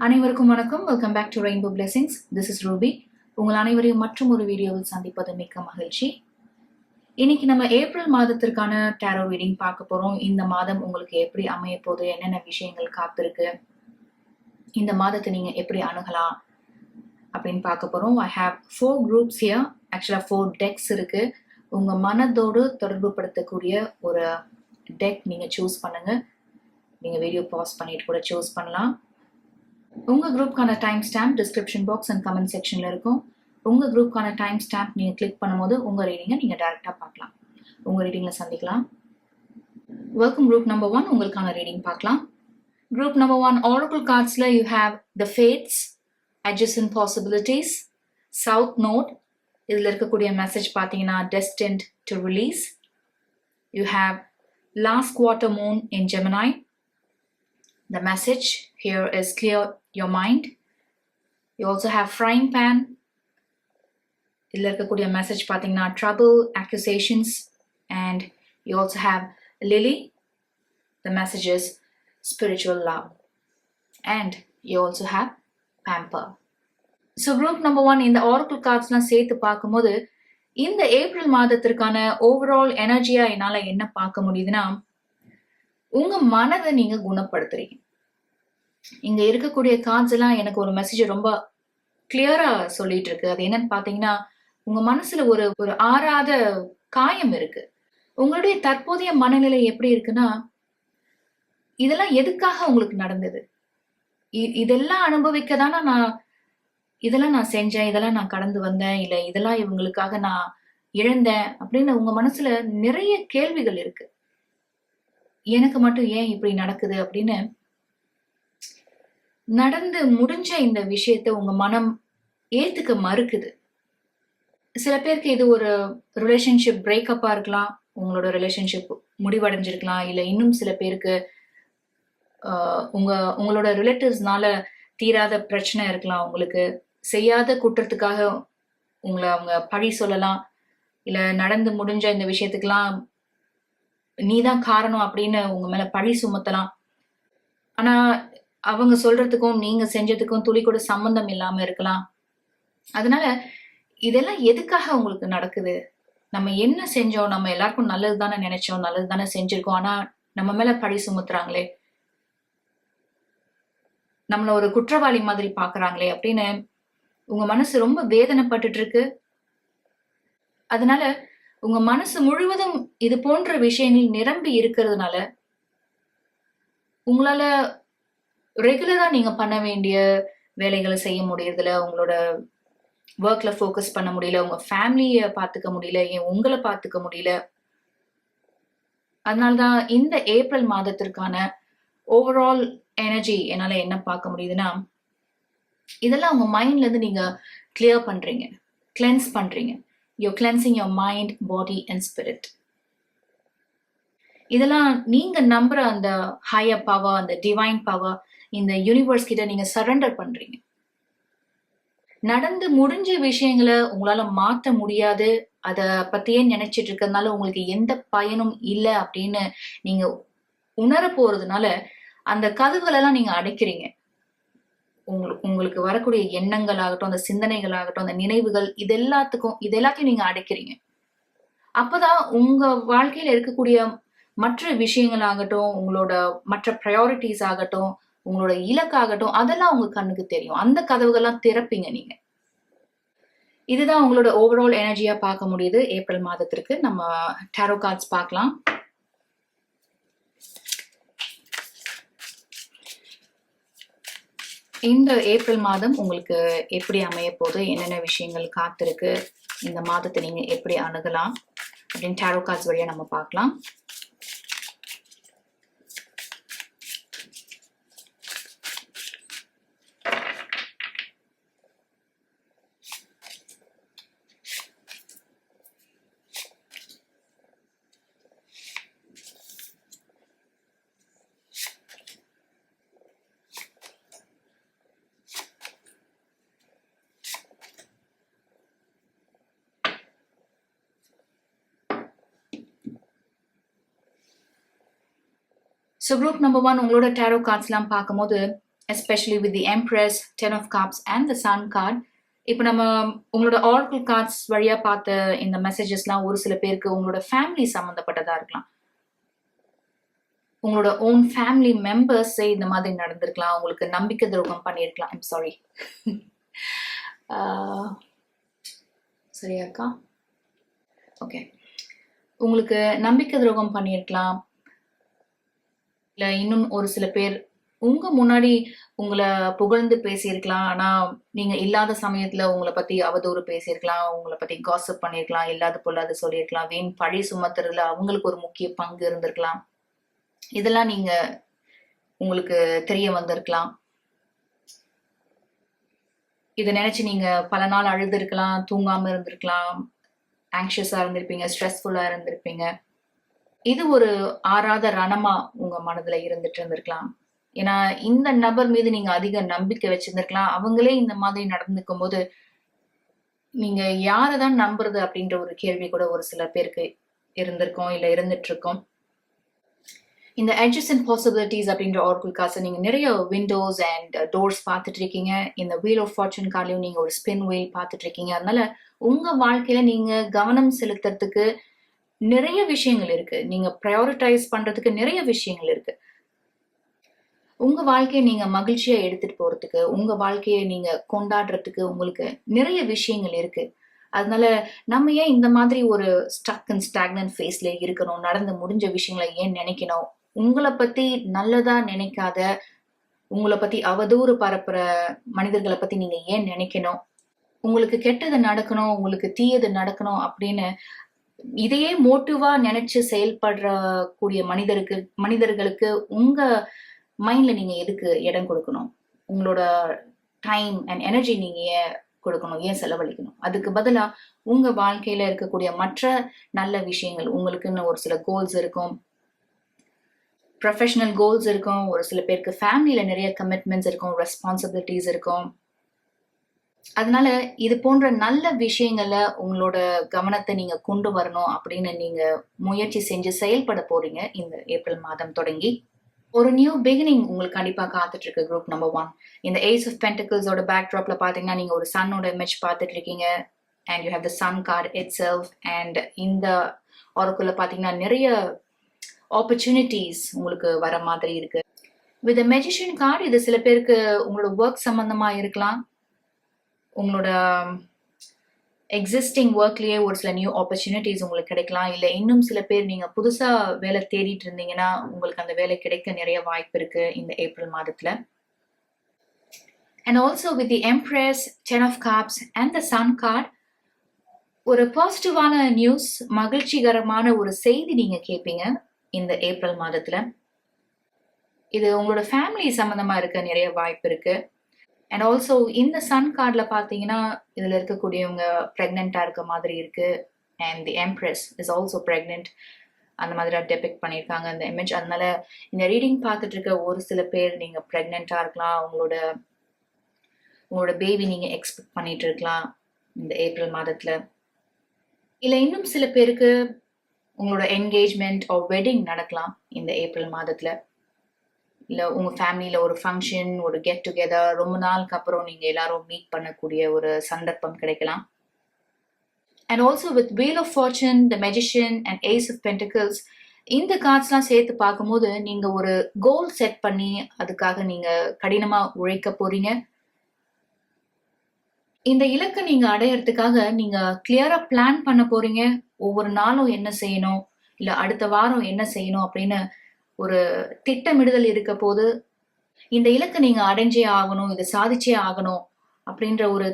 அனைவருக்கும் வணக்கம். Welcome back to Rainbow Blessings. This is Ruby. உங்கள் அனைவரையும் மற்றும் ஒரு வீடியோவில் சந்திப்பது மிக்க மகிழ்ச்சி. இன்னைக்கு நம்ம ஏப்ரல் மாதத்திற்கான டேரோ ரீடிங் பார்க்க போறோம். இந்த மாதம் உங்களுக்கு எப்படி அமைய போகுது, என்னென்ன விஷயங்கள் காத்திருக்கு, இந்த மாதத்தை நீங்க எப்படி அணுகலாம் அப்படின்னு பார்க்க போறோம். I have 4 groups here. ஆக்சுவலா 4 decks இருக்கு. உங்க மனதோடு தொடர்பு படுத்தக்கூடிய ஒரு டெக் நீங்க சூஸ் பண்ணுங்க. நீங்க வீடியோ பாஸ் பண்ணிட்டு கூட சூஸ் பண்ணலாம். உங்க குரூப்கான time stamp description box and comment செக்ஷன்ல இருக்கும். உங்க குரூப்கான டைம் ஸ்டாம்ப் நீங்க கிளிக் பண்ணும்போது உங்க ரீடிங்கை நீங்க டைரக்டா பார்க்கலாம். உங்க ரீடிங்ல சந்திக்கலாம். Welcome group number 1. உங்களுக்கான ரீடிங் பார்க்கலாம். குரூப் நம்பர் 1 ஆரக்கிள் கார்ட்ஸ்ல you have the fates, adjacent possibilities, south node. இதுல இருக்கக்கூடிய மெசேஜ் பார்த்தீங்கன்னா destined to release. You have last quarter moon in Gemini. The message here is clear your mind. You also have frying pan. இதுல இருக்கக்கூடிய message பார்த்தீங்கன்னா trouble, accusations, and you also have lily. The message is spiritual love, and you also have pamper. So group number 1 இந்த oracle cardsலாம் சேர்த்து பார்க்கும்போது இந்த April மாதத்திற்கான overall எனர்ஜியா என்னால என்ன பார்க்க முடியுதுன்னா, உங்க மனதை நீங்க குணப்படுத்துறீங்க. இங்க இருக்கக்கூடிய கார்ட்ஸ் எல்லாம் எனக்கு ஒரு மெசேஜ் ரொம்ப கிளியரா சொல்லிட்டு இருக்கு. அது என்னன்னு பாத்தீங்கன்னா, உங்க மனசுல ஒரு ஆறாத காயம் இருக்கு. உங்களுடைய தற்போதைய மனநிலை எப்படி இருக்குன்னா, இதெல்லாம் எதுக்காக உங்களுக்கு நடந்தது, இதெல்லாம் அனுபவிக்க தானே இதெல்லாம் நான் செஞ்சேன், இதெல்லாம் நான் கடந்து வந்தேன், இல்ல இதெல்லாம் இவங்களுக்காக நான் இழந்தேன் அப்படின்னு உங்க மனசுல நிறைய கேள்விகள் இருக்கு. எனக்கு மட்டும் ஏன் இப்படி நடக்குது அப்படின்னு நடந்து முடிஞ்ச இந்த விஷயத்த உங்க மனம் ஏத்துக்க மறுக்குது. சில பேருக்கு இது ஒரு ரிலேஷன்ஷிப் பிரேக்கப்பா இருக்கலாம், உங்களோட ரிலேஷன்ஷிப் முடிவடைஞ்சிருக்கலாம், இல்ல இன்னும் சில பேருக்கு உங்களோட ரிலேட்டிவ்ஸ்னால தீராத பிரச்சனை இருக்கலாம், உங்களுக்கு செய்யாத குற்றத்துக்காக உங்களை அவங்க பழி சொல்லலாம், இல்ல நடந்து முடிஞ்ச இந்த விஷயத்துக்கெல்லாம் நீதான் காரணம் அப்படின்னு உங்க மேல பழி சுமத்தலாம். ஆனா அவங்க சொல்றதுக்கும் நீங்க செஞ்சதுக்கும் துளி கூட சம்பந்தம் இல்லாம இருக்கலாம். அதனால இதெல்லாம் எதுக்காக உங்களுக்கு நடக்குது, நம்ம என்ன செஞ்சோம், நம்ம எல்லாருக்கும் நல்லது தானே நினைச்சோம், நல்லது தானே செஞ்சிருக்கோம், ஆனா நம்ம மேல பழி சுமத்துறாங்களே, நம்மள ஒரு குற்றவாளி மாதிரி பாக்குறாங்களே அப்படின்னு உங்க மனசு ரொம்ப வேதனைப்பட்டுட்டு இருக்கு. அதனால உங்க மனசு முழுவதும் இது போன்ற விஷயங்கள் நிரம்பி இருக்கிறதுனால உங்களால ரெகுலரா நீங்க பண்ண வேண்டிய வேலைகளை செய்ய முடியறதில்ல, உங்களோட ஒர்க்ல ஃபோக்கஸ் பண்ண முடியல, உங்க ஃபேமிலிய பாத்துக்க முடியல, ஏன் உங்களை பாத்துக்க முடியல. அதனாலதான் இந்த ஏப்ரல் மாதத்திற்கான ஓவரால் எனர்ஜி என்னால என்ன பார்க்க முடியுதுன்னா, இதெல்லாம் உங்க மைண்ட்ல இருந்து நீங்க கிளியர் பண்றீங்க, கிளென்ஸ் பண்றீங்க. You're cleansing your mind, body and spirit. இதெல்லாம் நீங்க நம்புற அந்த ஹையர் பவர், அந்த டிவைன் பவர், இந்த யூனிவர்ஸ் கிட்ட நீங்க சரண்டர் பண்றீங்க. நடந்து முடிஞ்ச விஷயங்களை உங்களால மாற்ற முடியாது, அத பத்தியே நினைச்சிட்டு இருக்கிறதுனால உங்களுக்கு எந்த பயனும் இல்லை அப்படின்னு நீங்க உணர போறதுனால அந்த கதவுகள் எல்லாம் நீங்க அடைக்கிறீங்க. உங்களுக்கு வரக்கூடிய எண்ணங்கள் ஆகட்டும், அந்த சிந்தனைகள் ஆகட்டும், அந்த நினைவுகள், இது எல்லாத்தையும் நீங்க அடைக்கிறீங்க. அப்பதான் உங்க வாழ்க்கையில இருக்கக்கூடிய மற்ற விஷயங்கள் ஆகட்டும், உங்களோட மற்ற ப்ரையாரிட்டிஸ் ஆகட்டும், உங்களோட இலக்காகட்டும், அதெல்லாம் உங்க கண்ணுக்கு தெரியும். அந்த கதவுகள்லாம் திறப்பீங்க நீங்க. இதுதான் உங்களோட ஓவரால் எனர்ஜியா பார்க்க முடியுது ஏப்ரல் மாதத்திற்கு. நம்ம டாரோ கார்ட்ஸ் பார்க்கலாம். இந்த ஏப்ரல் மாதம் உங்களுக்கு எப்படி அமைய போகுது, என்னென்ன விஷயங்கள் காத்திருக்கு, இந்த மாதத்தை நீங்க எப்படி அணுகலாம் அப்படின்னு டாரோ கார்ட்ஸ் வழியா நம்ம பார்க்கலாம். ஸோ குரூப் நம்பர் 1 உங்களோட டேரோ கார்ட்ஸ்லாம் பார்க்கும்போது especially with the Empress, Ten of Cups and the Sun card. இப்போ நம்ம உங்களோட ஆர்கிள் கார்ட்ஸ் வழியா பார்த்த இந்த மெசேஜஸ்லாம் ஒரு சில பேருக்கு உங்களோட ஃபேமிலி சம்மந்தப்பட்டதா இருக்கலாம். உங்களோட ஓன் ஃபேமிலி மெம்பர்ஸே இந்த மாதிரி நடந்திருக்கலாம். உங்களுக்கு நம்பிக்கை துரோகம் பண்ணியிருக்கலாம். I'm sorry. சரியாக்கா? ஓகே. உங்களுக்கு நம்பிக்கை துரோகம் பண்ணியிருக்கலாம். இல்லை இன்னும் ஒரு சில பேர் உங்க முன்னாடி உங்களை புகழ்ந்து பேசியிருக்கலாம். ஆனா நீங்க இல்லாத சமயத்துல உங்களை பத்தி அவதூறு பேசியிருக்கலாம், உங்களை பத்தி காசிப் பண்ணியிருக்கலாம், இல்லாத பொல்லாத சொல்லியிருக்கலாம், வீண் பழி சுமத்துறதுல அவங்களுக்கு ஒரு முக்கிய பங்கு இருந்திருக்கலாம். இதெல்லாம் நீங்க உங்களுக்கு தெரிய வந்திருக்கலாம். இதை நினைச்சு நீங்க பல நாள் அழுது இருக்கலாம், தூங்காம இருந்திருக்கலாம், ஆங்ஷியஸா இருந்திருப்பீங்க, ஸ்ட்ரெஸ்ஃபுல்லா இருந்திருப்பீங்க. இது ஒரு ஆறாத ரணமா உங்க மனதுல இருந்துட்டு இருந்திருக்கலாம். ஏன்னா இந்த நபர் மீது நீங்க அதிக நம்பிக்கை வச்சிருந்திருக்கலாம். அவங்களே இந்த மாதிரி நடந்துக்கும் போது நீங்க யாரைதான் நம்புறது அப்படின்ற ஒரு கேள்வி கூட ஒரு சில பேருக்கு இருந்திருக்கும், இல்ல இருந்துட்டு இருக்கும். இந்த adjacent possibilities அப்படின்ற ஆர்கிள் காசை நீங்க நிறைய விண்டோஸ் அண்ட் டோர்ஸ் பார்த்துட்டு இருக்கீங்க. இந்த வீல் ஆஃப் ஃபார்ச்சூன் கார்ட்லயும் நீங்க ஒரு ஸ்பின் வீல் பார்த்துட்டு இருக்கீங்க. அதனால உங்க வாழ்க்கையில நீங்க கவனம் செலுத்துறதுக்கு நிறைய விஷயங்கள் இருக்கு. நீங்க ப்ரையாரிட்டைஸ் பண்றதுக்கு நிறைய விஷயங்கள் இருக்கு. உங்க வாழ்க்கையை நீங்க மகிழ்ச்சியா எடுத்துட்டு போறதுக்கு, உங்க வாழ்க்கையை நீங்க கொண்டாடுறதுக்கு உங்களுக்கு நிறைய விஷயங்கள் இருக்கு. அதனால நம்ம ஏன் இந்த மாதிரி ஒரு ஸ்டக் அண்ட் ஸ்டாக்னன்ட் ஃபேஸ்ல இருக்கணும்? நடந்து முடிஞ்ச விஷயங்களை ஏன் நினைக்கணும்? உங்களை பத்தி நல்லதா நினைக்காத, உங்களை பத்தி அவதூறு பரப்புற மனிதர்களை பத்தி நீங்க ஏன் நினைக்கணும்? உங்களுக்கு கெட்டது நடக்கணும், உங்களுக்கு தீயது நடக்கணும் அப்படின்னு இதையே மோட்டிவா நினைச்சு செயல்படுற கூடிய மனிதர்களுக்கு உங்க மைண்ட்ல நீங்க எதுக்கு இடம் கொடுக்கணும்? உங்களோட டைம் அண்ட் எனர்ஜி நீங்க ஏன் கொடுக்கணும், ஏன் செலவழிக்கணும்? அதுக்கு பதிலா உங்க வாழ்க்கையில இருக்கக்கூடிய மற்ற நல்ல விஷயங்கள், உங்களுக்குன்னு ஒரு சில கோல்ஸ் இருக்கும், ப்ரொஃபஷனல் கோல்ஸ் இருக்கும், ஒரு சில பேருக்கு ஃபேமிலியில நிறைய கமிட்மெண்ட்ஸ் இருக்கும், ரெஸ்பான்சிபிலிட்டிஸ் இருக்கும். அதனால இது போன்ற நல்ல விஷயங்களை உங்களோட கவனத்தை நீங்க கொண்டு வரணும் அப்படின்னு நீங்க முயற்சி செஞ்சு செயல்பட போறீங்க. இந்த ஏப்ரல் மாதம் தொடங்கி ஒரு நியூ பிகினிங் உங்களுக்கு கண்டிப்பா காத்துட்டு இருக்கு. குரூப் நம்பர் 1 இந்த ஏஸ் ஆஃப் பென்டிகிள்ஸோட பேக்ட்ராப்ல பாத்தீங்கன்னா நீங்க ஒரு சன்னோட இமேஜ் பார்த்துட்டு இருக்கீங்க. And you have the sun card itself. அண்ட் இந்த ஆரக்குள்ள பாத்தீங்கன்னா நிறைய ஆப்பர்ச்சுனிட்டிஸ் உங்களுக்கு வர மாதிரி இருக்கு. வித் மெஜிஷியன் கார்டு இது சில பேருக்கு உங்களோட ஒர்க் சம்பந்தமா இருக்கலாம். உங்களோட எக்ஸிஸ்டிங் ஒர்க்லயே ஒரு சில நியூ ஆப்பர்ச்சுனிட்டிஸ் உங்களுக்கு கிடைக்கலாம். இல்லை இன்னும் சில பேர் நீங்க புதுசா வேலை தேடிட்டு இருந்தீங்கன்னா உங்களுக்கு அந்த வேலை கிடைக்க நிறைய வாய்ப்பு இருக்கு இந்த ஏப்ரல் மாதத்துல. And also with the empress, 10 of Cups and the sun card ஒரு பாசிட்டிவான நியூஸ், மகிழ்ச்சிகரமான ஒரு செய்தி நீங்க கேட்பீங்க இந்த ஏப்ரல் மாதத்துல. இது உங்களோட ஃபேமிலி சம்பந்தமா இருக்க நிறைய வாய்ப்பு இருக்கு. அண்ட் ஆல்சோ இந்த சன் கார்டில் பார்த்தீங்கன்னா இதில் இருக்கக்கூடியவங்க ப்ரெக்னெண்ட்டாக இருக்க மாதிரி இருக்கு. And the empress is also pregnant, அந்த மாதிரி டெபிக்ட் பண்ணியிருக்காங்க அந்த இமேஜ். அதனால இந்த ரீடிங் பார்த்துட்டு இருக்க ஒரு சில பேர் நீங்கள் ப்ரெக்னெண்ட்டாக இருக்கலாம், உங்களோட பேபி நீங்கள் எக்ஸ்பெக்ட் பண்ணிட்டு இருக்கலாம் இந்த ஏப்ரல் மாதத்தில். இல்லை இன்னும் சில பேருக்கு உங்களோட என்கேஜ்மெண்ட் ஆர் வெட்டிங் நடக்கலாம் இந்த ஏப்ரல் மாதத்தில். இல்லை உங்கள் ஃபேமிலியில் ஒரு ஃபங்க்ஷன், ஒரு கெட் டுகெதர், ரொம்ப நாளுக்கு அப்புறம் நீங்கள் எல்லாரும் மீட் பண்ணக்கூடிய ஒரு சந்தர்ப்பம் கிடைக்கலாம். And also with wheel of fortune, the magician and ace of pentacles இந்த கார்ட்ஸ்லாம் சேர்த்து பார்க்கும்போது நீங்கள் ஒரு கோல் செட் பண்ணி அதுக்காக நீங்கள் கடினமாக உழைக்க போறீங்க. இந்த இலக்கை நீங்கள் அடையிறதுக்காக நீங்கள் கிளியராக பிளான் பண்ண போறீங்க. ஒவ்வொரு நாளும் என்ன செய்யணும், இல்லை அடுத்த வாரம் என்ன செய்யணும் அப்படின்னு ஒரு திட்டமிடுதல் இருக்க போது இந்த இலக்கை நீங்க அடைஞ்சே ஆகணும், இதை சாதிச்சே ஆகணும் அப்படின்ற ஒரு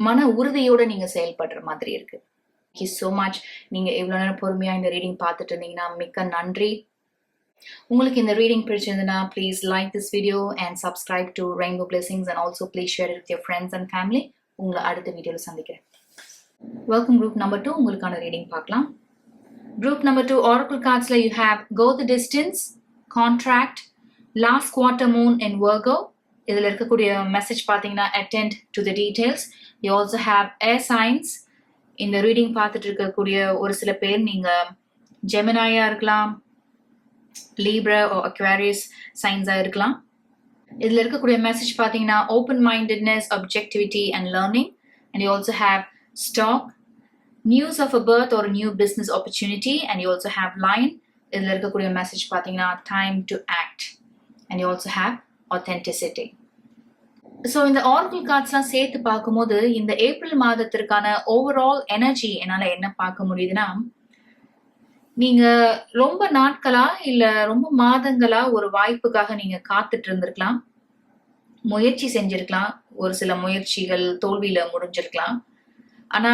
மன உறுதியோட நீங்க செயல்படுற மாதிரி இருக்கு. Thank you so much. நீங்க இவ்வளவு நேரம் பொறுமையா இந்த ரீடிங் பார்த்துட்டு இருந்தீங்கன்னா மிக்க நன்றி. உங்களுக்கு இந்த ரீடிங் பிடிச்சிருந்ததுன்னா please like this video and subscribe to Rainbow Blessings and also please share it with your friends and family. உங்களை அடுத்த வீடியோவில் சந்திக்கிறேன். வெல்கம் குரூப் நம்பர் 2 உங்களுக்கான ரீடிங் பார்க்கலாம். Group number 2 oracle cards you have go the distance, contract, last quarter moon in Virgo. இதில் இருக்கக்கூடிய message பார்த்தீங்கன்னா attend to the details. You also have air signs. இந்த ரீடிங் பார்த்துட்டு இருக்கக்கூடிய ஒரு சில பேர் நீங்க ஜெமினாயா இருக்கலாம், லீப்ரா or Aquarius சைன்ஸா இருக்கலாம். இதுல இருக்கக்கூடிய மெசேஜ் பாத்தீங்கன்னா open mindedness, objectivity and learning, and you also have stock, news of a birth or a new business opportunity, and you also have line. இதுல இருக்கக்கூடிய மெசேஜ் பாத்தீங்கன்னா time to act, and you also have authenticity. So இந்த ஆர்கிள் கார்ட்ஸ்லாம் சேர்த்து பார்க்கும்போது இந்த April மாதத்திற்கான overall energy என்னால் என்ன பார்க்க முடியுதுன்னா, நீங்க ரொம்ப நாட்களா இல்ல ரொம்ப மாதங்களா ஒரு வாய்ப்புக்காக நீங்க காத்துட்டு இருந்திருக்கலாம், முயற்சி செஞ்சிருக்கலாம், ஒரு சில முயற்சிகள் தோல்வியில முடிஞ்சிருக்கலாம். ஆனா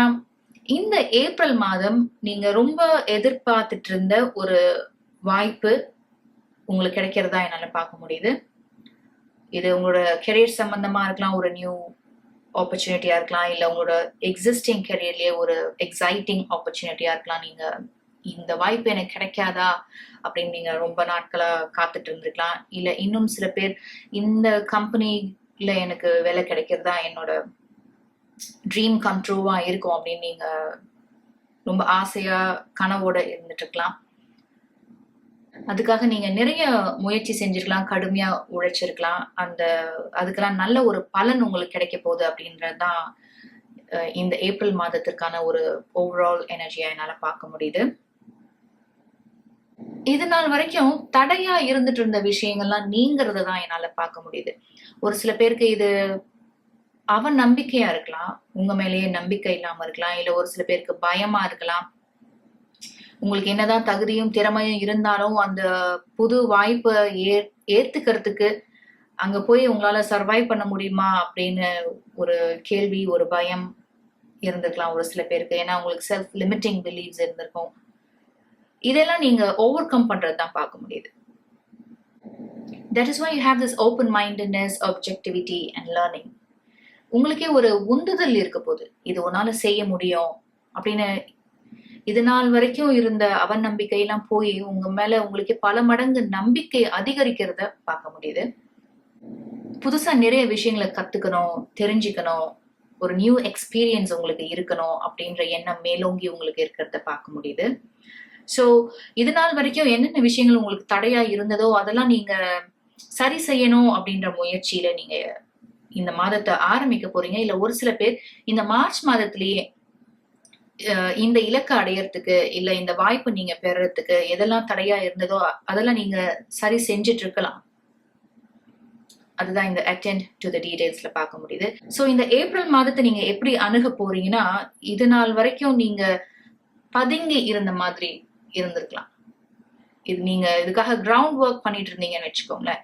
இந்த ஏப்ரல் மாதம் நீங்க ரொம்ப எதிர்பார்த்துட்டு இருந்த ஒரு வாய்ப்பு உங்களுக்கு கிடைக்கிறதா என்னால பார்க்க முடியுது. இது உங்களோட கெரியர் சம்பந்தமா இருக்கலாம், ஒரு நியூ ஆப்பர்ச்சுனிட்டியா இருக்கலாம், இல்ல உங்களோட எக்ஸிஸ்டிங் கெரியர்லயே ஒரு எக்ஸைட்டிங் ஆப்பர்ச்சுனிட்டியா இருக்கலாம். நீங்க இந்த வாய்ப்பு எனக்கு கிடைக்காதா அப்படின்னு நீங்க ரொம்ப நாட்களா காத்துட்டு இருந்திருக்கலாம். இல்ல இன்னும் சில பேர் இந்த கம்பெனில எனக்கு வேலை கிடைக்கிறதா என்னோட ட்ரீம் கம் ட்ரூவா இருக்கும் அப்படின்னு நீங்க ரொம்ப ஆசையா கனவோட இருந்துட்டு இருக்கலாம். அதுக்காக நீங்க நிறைய முயற்சி செஞ்சிருக்கலாம், கடுமையா உழைச்சிருக்கலாம். அதுக்கெல்லாம் நல்ல ஒரு பலன் உங்களுக்கு கிடைக்க போகுது அப்படின்றதுதான் இந்த ஏப்ரல் மாதத்திற்கான ஒரு ஓவரால் எனர்ஜியா என்னால பார்க்க முடியுது. இது நாள் வரைக்கும் தடையா இருந்துட்டு இருந்த விஷயங்கள்லாம் நீங்கிறத தான் என்னால பார்க்க முடியுது. ஒரு சில பேருக்கு இது அவன் நம்பிக்கையா இருக்கலாம், உங்க மேலேயே நம்பிக்கை இல்லாம இருக்கலாம், இல்ல ஒரு சில பேருக்கு பயமா இருக்கலாம். உங்களுக்கு என்னதான் தகுதியும் திறமையும் இருந்தாலும் அந்த புது வாய்ப்பை ஏத்துக்கிறதுக்கு அங்க போய் உங்களால சர்வைவ் பண்ண முடியுமா அப்படின்னு ஒரு கேள்வி, ஒரு பயம் இருந்திருக்கலாம் ஒரு சில பேருக்கு. ஏன்னா உங்களுக்கு செல்ஃப் லிமிட்டிங் பிலீவ்ஸ் இருந்திருக்கும். இதெல்லாம் நீங்க ஓவர் கம் பண்றது தான் பார்க்க முடியுது. That is why you have this open-mindedness, objectivity and learning. உங்களுக்கே ஒரு உந்துதல் இருக்க போகுது, இது உன்னால செய்ய முடியும் அப்படின்னு. இது நாள் வரைக்கும் இருந்த அவன் நம்பிக்கையெல்லாம் போய் உங்க மேல உங்களுக்கு பல மடங்கு நம்பிக்கை அதிகரிக்கிறத பார்க்க முடியுது. புதுசா நிறைய விஷயங்களை கத்துக்கணும், தெரிஞ்சுக்கணும், ஒரு நியூ எக்ஸ்பீரியன்ஸ் உங்களுக்கு இருக்கணும் அப்படின்ற எண்ணம் மேலோங்கி உங்களுக்கு இருக்கிறத பார்க்க முடியுது. ஸோ இது நாள் வரைக்கும் என்னென்ன விஷயங்கள் உங்களுக்கு தடையா இருந்ததோ அதெல்லாம் நீங்க சரி செய்யணும் அப்படின்ற முயற்சியில நீங்க இந்த மாதத்தை ஆரம்பிக்க போறீங்க. இல்ல ஒரு சில பேர் இந்த மார்ச் மாதத்திலேயே இந்த இலக்கை அடையறதுக்கு இல்ல இந்த வாய்ப்பு நீங்க பெறறதுக்கு எதெல்லாம் தடையா இருந்ததோ அதெல்லாம் நீங்க சரி செஞ்சுட்டு இருக்கலாம். அதுதான் இந்த அட்டெண்ட் டு தி டீடைல்ஸ்ல பார்க்க முடியுது. ஸோ இந்த ஏப்ரல் மாதத்தை நீங்க எப்படி அணுக போறீங்கன்னா, இது நாள் வரைக்கும் நீங்க பதுங்கி இருந்த மாதிரி இருந்திருக்கலாம். இது நீங்க இதுக்காக கிரவுண்ட் ஒர்க் பண்ணிட்டு இருந்தீங்கன்னு வச்சுக்கோங்களேன்.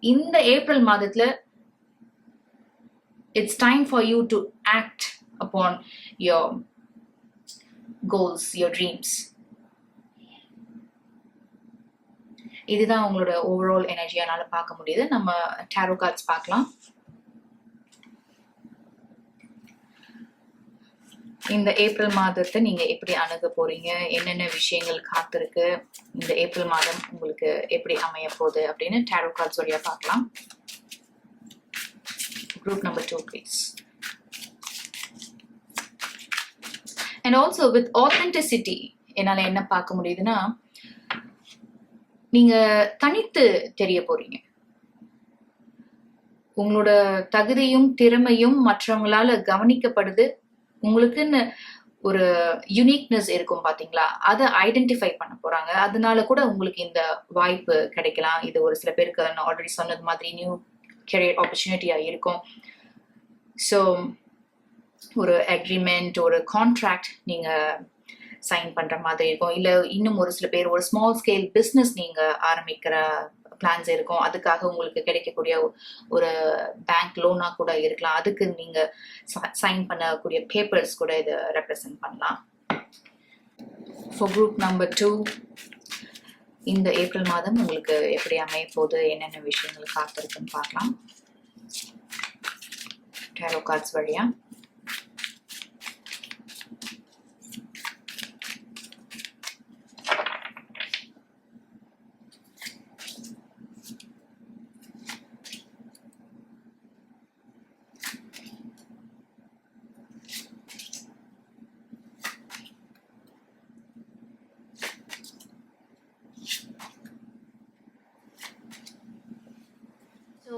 இந்த ஏப்ரல் மாதத்துல it's time for you to act upon your goals, your dreams. இதுதான் உங்களோட ஓவரால் எனர்ஜியானால பார்க்க முடியுது. நம்ம டாரோ கார்ட்ஸ் பார்க்கலாம். இந்த ஏப்ரல் மாதத்தை நீங்க எப்படி அணுக போறீங்க, என்னென்ன விஷயங்கள் காத்திருக்கு, இந்த ஏப்ரல் மாதம் உங்களுக்கு எப்படி அமைய போகுது அப்படின்னு டாரோ கார்ட்ஸ் வழியா பார்க்கலாம். Group number 2 please. And also with authenticity என்னால என்ன பார்க்க முடியுதுன்னா, நீங்க தனித்து தெரிய போறீங்க. உங்களோட தகுதியும் திறமையும் மற்றவங்களால கவனிக்கப்படுது. உங்களுக்குன்னு ஒரு யூனிக்னஸ் இருக்கும் பாத்தீங்களா, அதை ஐடென்டிஃபை பண்ண போறாங்க. அதனால கூட உங்களுக்கு இந்த வாய்ப்பு கிடைக்கலாம். இது ஒரு சில பேருக்கு நான் ஆல்ரெடி சொன்னது மாதிரி நியூ கெரியர் ஆப்பர்ச்சுனிட்டியா இருக்கும். ஸோ ஒரு அக்ரிமெண்ட், ஒரு கான்ட்ராக்ட் நீங்க சைன் பண்ற மாதிரி இருக்கும். இல்ல இன்னும் ஒரு சில பேர் ஒரு ஸ்மால் ஸ்கேல் பிஸ்னஸ் நீங்க ஆரம்பிக்கிற பிளான்ஸ் இருக்கும். அதுக்காக உங்களுக்கு கிடைக்கக்கூடிய ஒரு பேங்க் லோனா கூட இருக்கலாம். அதுக்கு நீங்க சைன் பண்ணக்கூடிய பேப்பர்ஸ் கூட இதை ரெப்ரசன்ட் பண்ணலாம். ஃபார் குரூப் நம்பர் 2, இந்த ஏப்ரல் மாதம் உங்களுக்கு எப்படி அமைய போகுது, என்னென்ன விஷயங்கள் காத்திருக்குன்னு பார்க்கலாம் டாரோ கார்ட்ஸ் வழியா. So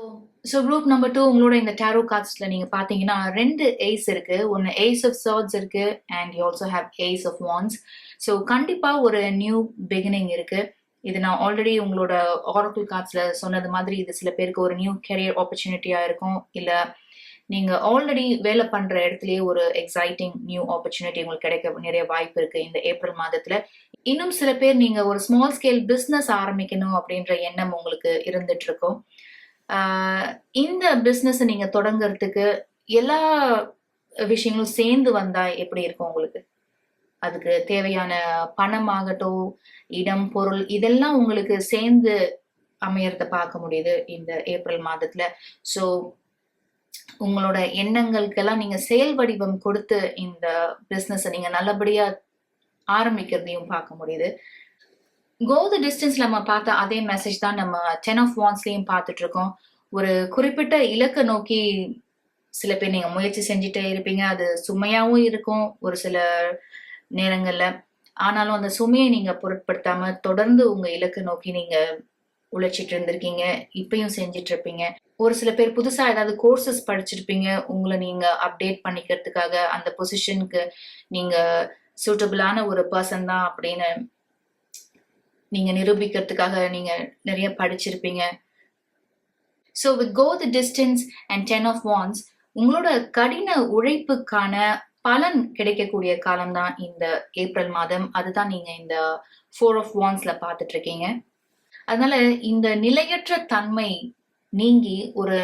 ஸோ குரூப் நம்பர் 2 உங்களோட இந்த டேரோ கார்ட்ஸ்ல நீங்க பாத்தீங்கன்னா 2 ஏஸ் இருக்கு. ஒன்னு ஏஸ் ஆஃப் swords இருக்கு and you also have ace of wands. So கண்டிப்பா ஒரு நியூ பிகினிங் இருக்கு. இது நான் ஆல்ரெடி உங்களோட ஆரக்கிள் கார்ட்ஸ்ல சொன்னது மாதிரி இது சில பேருக்கு ஒரு நியூ கெரியர் ஆப்பர்ச்சுனிட்டியா இருக்கும். இல்ல நீங்க ஆல்ரெடி வேலை பண்ற இடத்துலயே ஒரு எக்ஸைட்டிங் நியூ ஆப்பர்ச்சுனிட்டி உங்களுக்கு கிடைக்க நிறைய வாய்ப்பு இருக்கு இந்த ஏப்ரல் மாதத்துல. இன்னும் சில பேர் நீங்க ஒரு ஸ்மால் ஸ்கேல் பிசினஸ் ஆரம்பிக்கணும் அப்படின்ற எண்ணம் உங்களுக்கு இருந்துட்டு இருக்கும். இந்த பிசினஸ் நீங்க தொடங்குறதுக்கு எல்லா விஷயங்களும் சேர்ந்து வந்தா எப்படி இருக்கும் உங்களுக்கு? அதுக்கு தேவையான பணமாகட்டும், இடம், பொருள் இதெல்லாம் உங்களுக்கு சேர்ந்து அமையறத பார்க்க முடியுது இந்த ஏப்ரல் மாதத்துல. ஸோ உங்களோட எண்ணங்களுக்கெல்லாம் நீங்க செயல் வடிவம் கொடுத்து இந்த பிசினஸ் நீங்க நல்லபடியா ஆரம்பிக்கிறதையும் பார்க்க முடியுது. கோ தி டிஸ்டன்ஸ் நம்ம பார்த்த அதே மெசேஜ் தான் நம்ம 10 ஆஃப் வாண்ட்ஸ்லயும் பார்த்துட்டு இருக்கோம். ஒரு குறிப்பிட்ட இலக்கை நோக்கி சில பேர் நீங்க முயற்சி செஞ்சுட்டே இருப்பீங்க. அது சுமையாவும் இருக்கும் ஒரு சில நேரங்கள்ல. ஆனாலும் அந்த சுமையை நீங்க பொருட்படுத்தாம தொடர்ந்து உங்க இலக்கை நோக்கி நீங்க உழைச்சிட்டு இருந்திருக்கீங்க. இப்பயும் செஞ்சுட்டு இருப்பீங்க. ஒரு சில பேர் புதுசா ஏதாவது கோர்சஸ் படிச்சிருப்பீங்க. உங்களை நீங்க அப்டேட் பண்ணிக்கிறதுக்காக அந்த பொசிஷனுக்கு நீங்க சூட்டபிளான ஒரு பர்சன் தான் அப்படின்னு நீங்க நிரூபிக்கிறதுக்காக நீங்க நிறைய படிச்சிருப்பீங்க. So with go the distance and 10 of wands உங்களோட கடின உழைப்புக்கான பலன் கிடைக்கக்கூடிய காலம் தான் இந்த ஏப்ரல் மாதம். அதுதான் நீங்க இந்த 4 ஆஃப் wandsல பார்த்துட்டு இருக்கீங்க. அதனால இந்த நிலையற்ற தன்மை நீங்கி ஒரு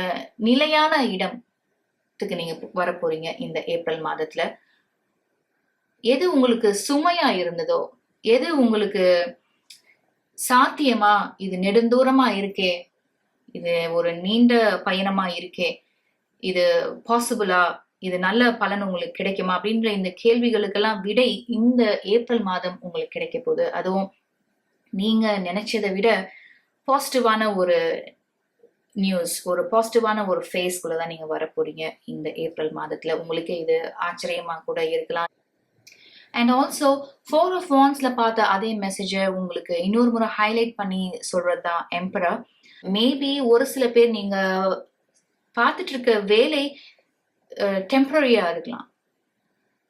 நிலையான இடத்துக்கு நீங்க வரப்போறீங்க இந்த ஏப்ரல் மாதத்துல. எது உங்களுக்கு சுமையா இருந்ததோ, எது உங்களுக்கு சாத்தியமா, இது நெடுந்தூரமா இருக்கே, இது ஒரு நீண்ட பயணமா இருக்கே, இது பாசிபிளா, இது நல்ல பலன் உங்களுக்கு கிடைக்குமா அப்படின்ற இந்த கேள்விகளுக்கெல்லாம் விடை இந்த ஏப்ரல் மாதம் உங்களுக்கு கிடைக்க போகுது. அதுவும் நீங்க நினைச்சதை விட பாசிட்டிவான ஒரு நியூஸ், ஒரு பாசிட்டிவான ஒரு ஃபேஸ்க்குள்ளதான் நீங்க வரப்போறீங்க இந்த ஏப்ரல் மாதத்துல. உங்களுக்கு இது ஆச்சரியமா கூட இருக்கலாம். அண்ட் ஆல்சோ 4 ஆஃப் wandsல பார்த்த அதே மெசேஜை உங்களுக்கு இன்னொரு முறை ஹைலைட் பண்ணி சொல்றதுதான் எம்பரர். மேபி ஒரு சில பேர் நீங்க பார்த்துட்டு இருக்க வேலை டெம்பரரியா இருக்கலாம்.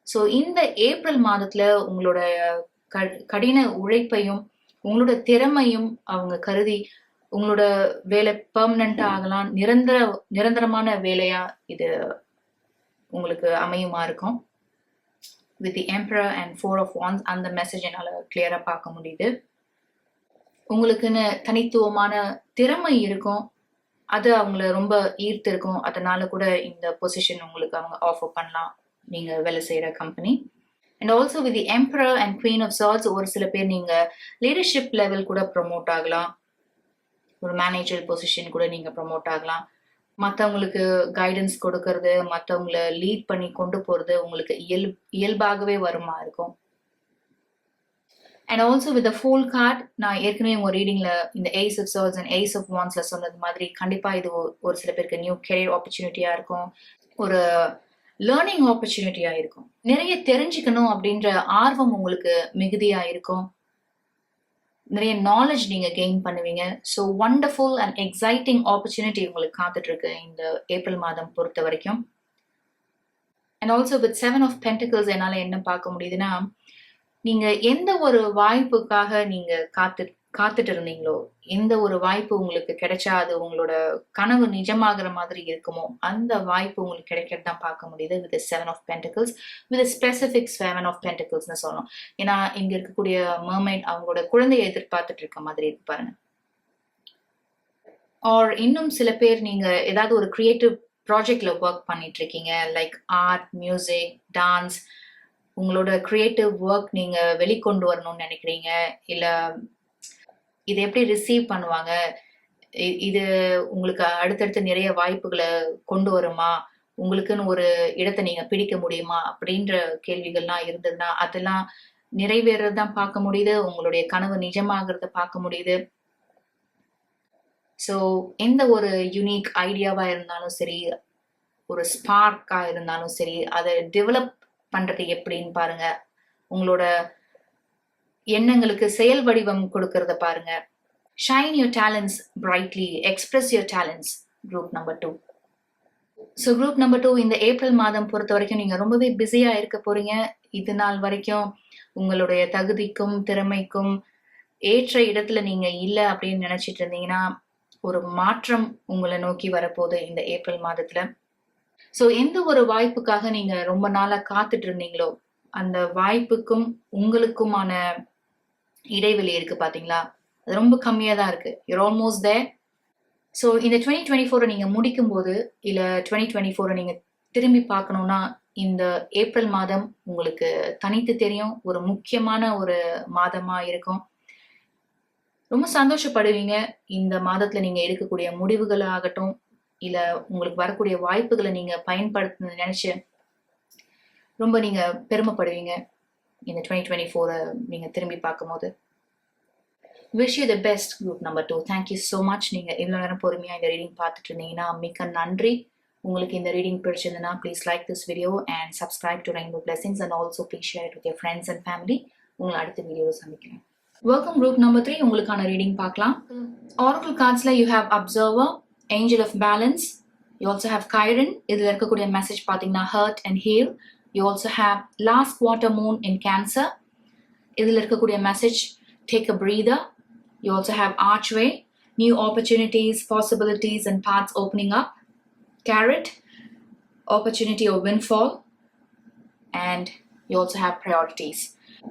ஸோ இந்த ஏப்ரல் மாதத்துல உங்களோட கடின உழைப்பையும் உங்களோட திறமையும் அவங்க கருதி உங்களோட வேலை பெர்மனண்டா ஆகலாம், நிரந்தரமான வேலையா இது உங்களுக்கு அமையுமா இருக்கும். With the emperor and 4 of wands அந்த மெசேஜ் என்னால கிளியரா பார்க்க முடியுது. உங்களுக்குன்னு தனித்துவமான திறமை இருக்கும், அது அவங்கள ரொம்ப ஈர்த்து இருக்கும். அதனால கூட இந்த பொசிஷன் உங்களுக்கு அவங்க ஆஃபர் பண்ணலாம் நீங்க வேலை செய்யற company. And also with the emperor and queen of swords ஒரு சில பேர் நீங்க லீடர்ஷிப் லெவல் கூட ப்ரொமோட் ஆகலாம். ஒரு மேனேஜர் பொசிஷன் கூட நீங்க ப்ரொமோட் ஆகலாம். மற்றவங்களுக்கு கைடன்ஸ் கொடுக்கறது, மற்றவங்கள லீட் பண்ணி கொண்டு போறது உங்களுக்கு இயல்பாகவே வருமா இருக்கும். And also with full card நான் ஏற்கனவே உங்க ரீடிங்ல இந்த ace of swords and ace of wandsல சொன்னது மாதிரி கண்டிப்பா இது ஒரு சில பேருக்கு நியூ கெரியர் ஆப்பர்ச்சுனிட்டியா இருக்கும், ஒரு லேர்னிங் ஆப்பர்ச்சுனிட்டியா இருக்கும். நிறைய தெரிஞ்சுக்கணும் அப்படின்ற ஆர்வம் உங்களுக்கு மிகுதியா இருக்கும். நிறைய நாலேஜ் நீங்க கெயின் பண்ணுவீங்க. So wonderful and exciting opportunity உங்களுக்கு காத்துட்டு இருக்கு இந்த ஏப்ரல் மாதம் பொறுத்த வரைக்கும். And also with 7 of pentacles என்னால என்ன பார்க்க முடியுதுன்னா, நீங்க எந்த ஒரு வாய்ப்புக்காக நீங்க காத்துட்டு இருந்தீங்களோ, எந்த ஒரு வாய்ப்பு உங்களுக்கு கிடைச்சா அது உங்களோட கனவு நிஜமாகிற மாதிரி இருக்குமோ அந்த வாய்ப்பு உங்களுக்கு கிடைக்கிறது தான் பார்க்க முடியுது with 7 of pentacles, with specific 7 of pentaclesனு சொல்லணும். ஏன்னா இங்க இருக்கக்கூடிய மர்மைட் அவங்களோட குழந்தையை எதிர்பார்த்துட்டு இருக்க மாதிரி இருக்கு பாருங்க. ஆர் இன்னும் சில பேர் நீங்க ஏதாவது ஒரு கிரியேட்டிவ் ப்ராஜெக்ட்ல ஒர்க் பண்ணிட்டு இருக்கீங்க, லைக் ஆர்ட், மியூசிக், டான்ஸ். உங்களோட கிரியேட்டிவ் ஒர்க் நீங்க வெளிக்கொண்டு வரணும்னு நினைக்கிறீங்க. இல்ல இதை எப்படி ரிசீவ் பண்ணுவாங்க, இது உங்களுக்கு அடுத்தடுத்து நிறைய வாய்ப்புகளை கொண்டு வருமா, உங்களுக்குன்னு ஒரு இடத்தை நீங்க பிடிக்க முடியுமா அப்படின்ற கேள்விகள்லாம் இருந்ததுன்னா அதெல்லாம் நிறைவேறதான் பார்க்க முடியுது. உங்களுடைய கனவு நிஜமாகிறத பார்க்க முடியுது. ஸோ எந்த ஒரு யூனிக் ஐடியாவா இருந்தாலும் சரி, ஒரு ஸ்பார்க்கா இருந்தாலும் சரி, அதை டெவலப் பண்றது எப்படின்னு பாருங்க. உங்களோட எண்ணங்களுக்கு செயல் வடிவம் கொடுக்கறத பாருங்க. Shine your talents brightly, express your talents. group number 2. So group number 2 இந்த ஏப்ரல் மாதம் பொறுத்த வரைக்கும் நீங்கள் ரொம்பவே பிஸியாக இருக்க போறீங்க. இது நாள் வரைக்கும் உங்களுடைய தகுதிக்கும் திறமைக்கும் ஏற்ற இடத்துல நீங்கள் இல்லை அப்படின்னு நினச்சிட்டு இருந்தீங்கன்னா ஒரு மாற்றம் உங்களை நோக்கி வரப்போகுது இந்த ஏப்ரல் மாதத்தில். ஸோ எந்த ஒரு வாய்ப்புக்காக நீங்கள் ரொம்ப நாளாக காத்துட்டு இருந்தீங்களோ அந்த வாய்ப்புக்கும் உங்களுக்குமான இடைவெளி இருக்கு பார்த்தீங்களா, அது ரொம்ப கம்மியாக தான் இருக்கு. Your almost there. ஸோ இந்த 2024 நீங்கள் முடிக்கும்போது இல்லை 2024 நீங்கள் திரும்பி பார்க்கணுன்னா இந்த ஏப்ரல் மாதம் உங்களுக்கு தனித்து தெரியும், ஒரு முக்கியமான ஒரு மாதமாக இருக்கும். ரொம்ப சந்தோஷப்படுவீங்க. இந்த மாதத்தில் நீங்கள் எடுக்கக்கூடிய முடிவுகள் ஆகட்டும் இல்லை உங்களுக்கு வரக்கூடிய வாய்ப்புகளை நீங்கள் பயன்படுத்த நினைச்சு ரொம்ப நீங்கள் பெருமைப்படுவீங்க இந்த 2024 நீங்கள் திரும்பி பார்க்கும்போது. Wish you the best group number 2. Thank you so much. நீங்கள் இவ்வளோ நேரம் பொறுமையாக இந்த ரீடிங் பார்த்துட்டு இருந்தீங்கன்னா மிக்க நன்றி. உங்களுக்கு இந்த ரீடிங் பிடிச்சிருந்ததுன்னா please like this video and subscribe to Rainbow Blessings and also please share it with your friends and family. உங்களை அடுத்த வீடியோவை சந்திக்கிறேன். Welcome group number 3. உங்களுக்கான ரீடிங் பார்க்கலாம். ஆரக்கிள் கார்ட்ஸில் you have observer, angel of balance, you also have Chiron. இதில் இருக்கக்கூடிய message பார்த்தீங்கன்னா hurt and heal. You also have last quarter moon in Cancer. இதில் இருக்கக்கூடிய message take a breather. You also have archway, new opportunities, possibilities and paths opening up. Carrot, opportunity or windfall. And you also have priorities.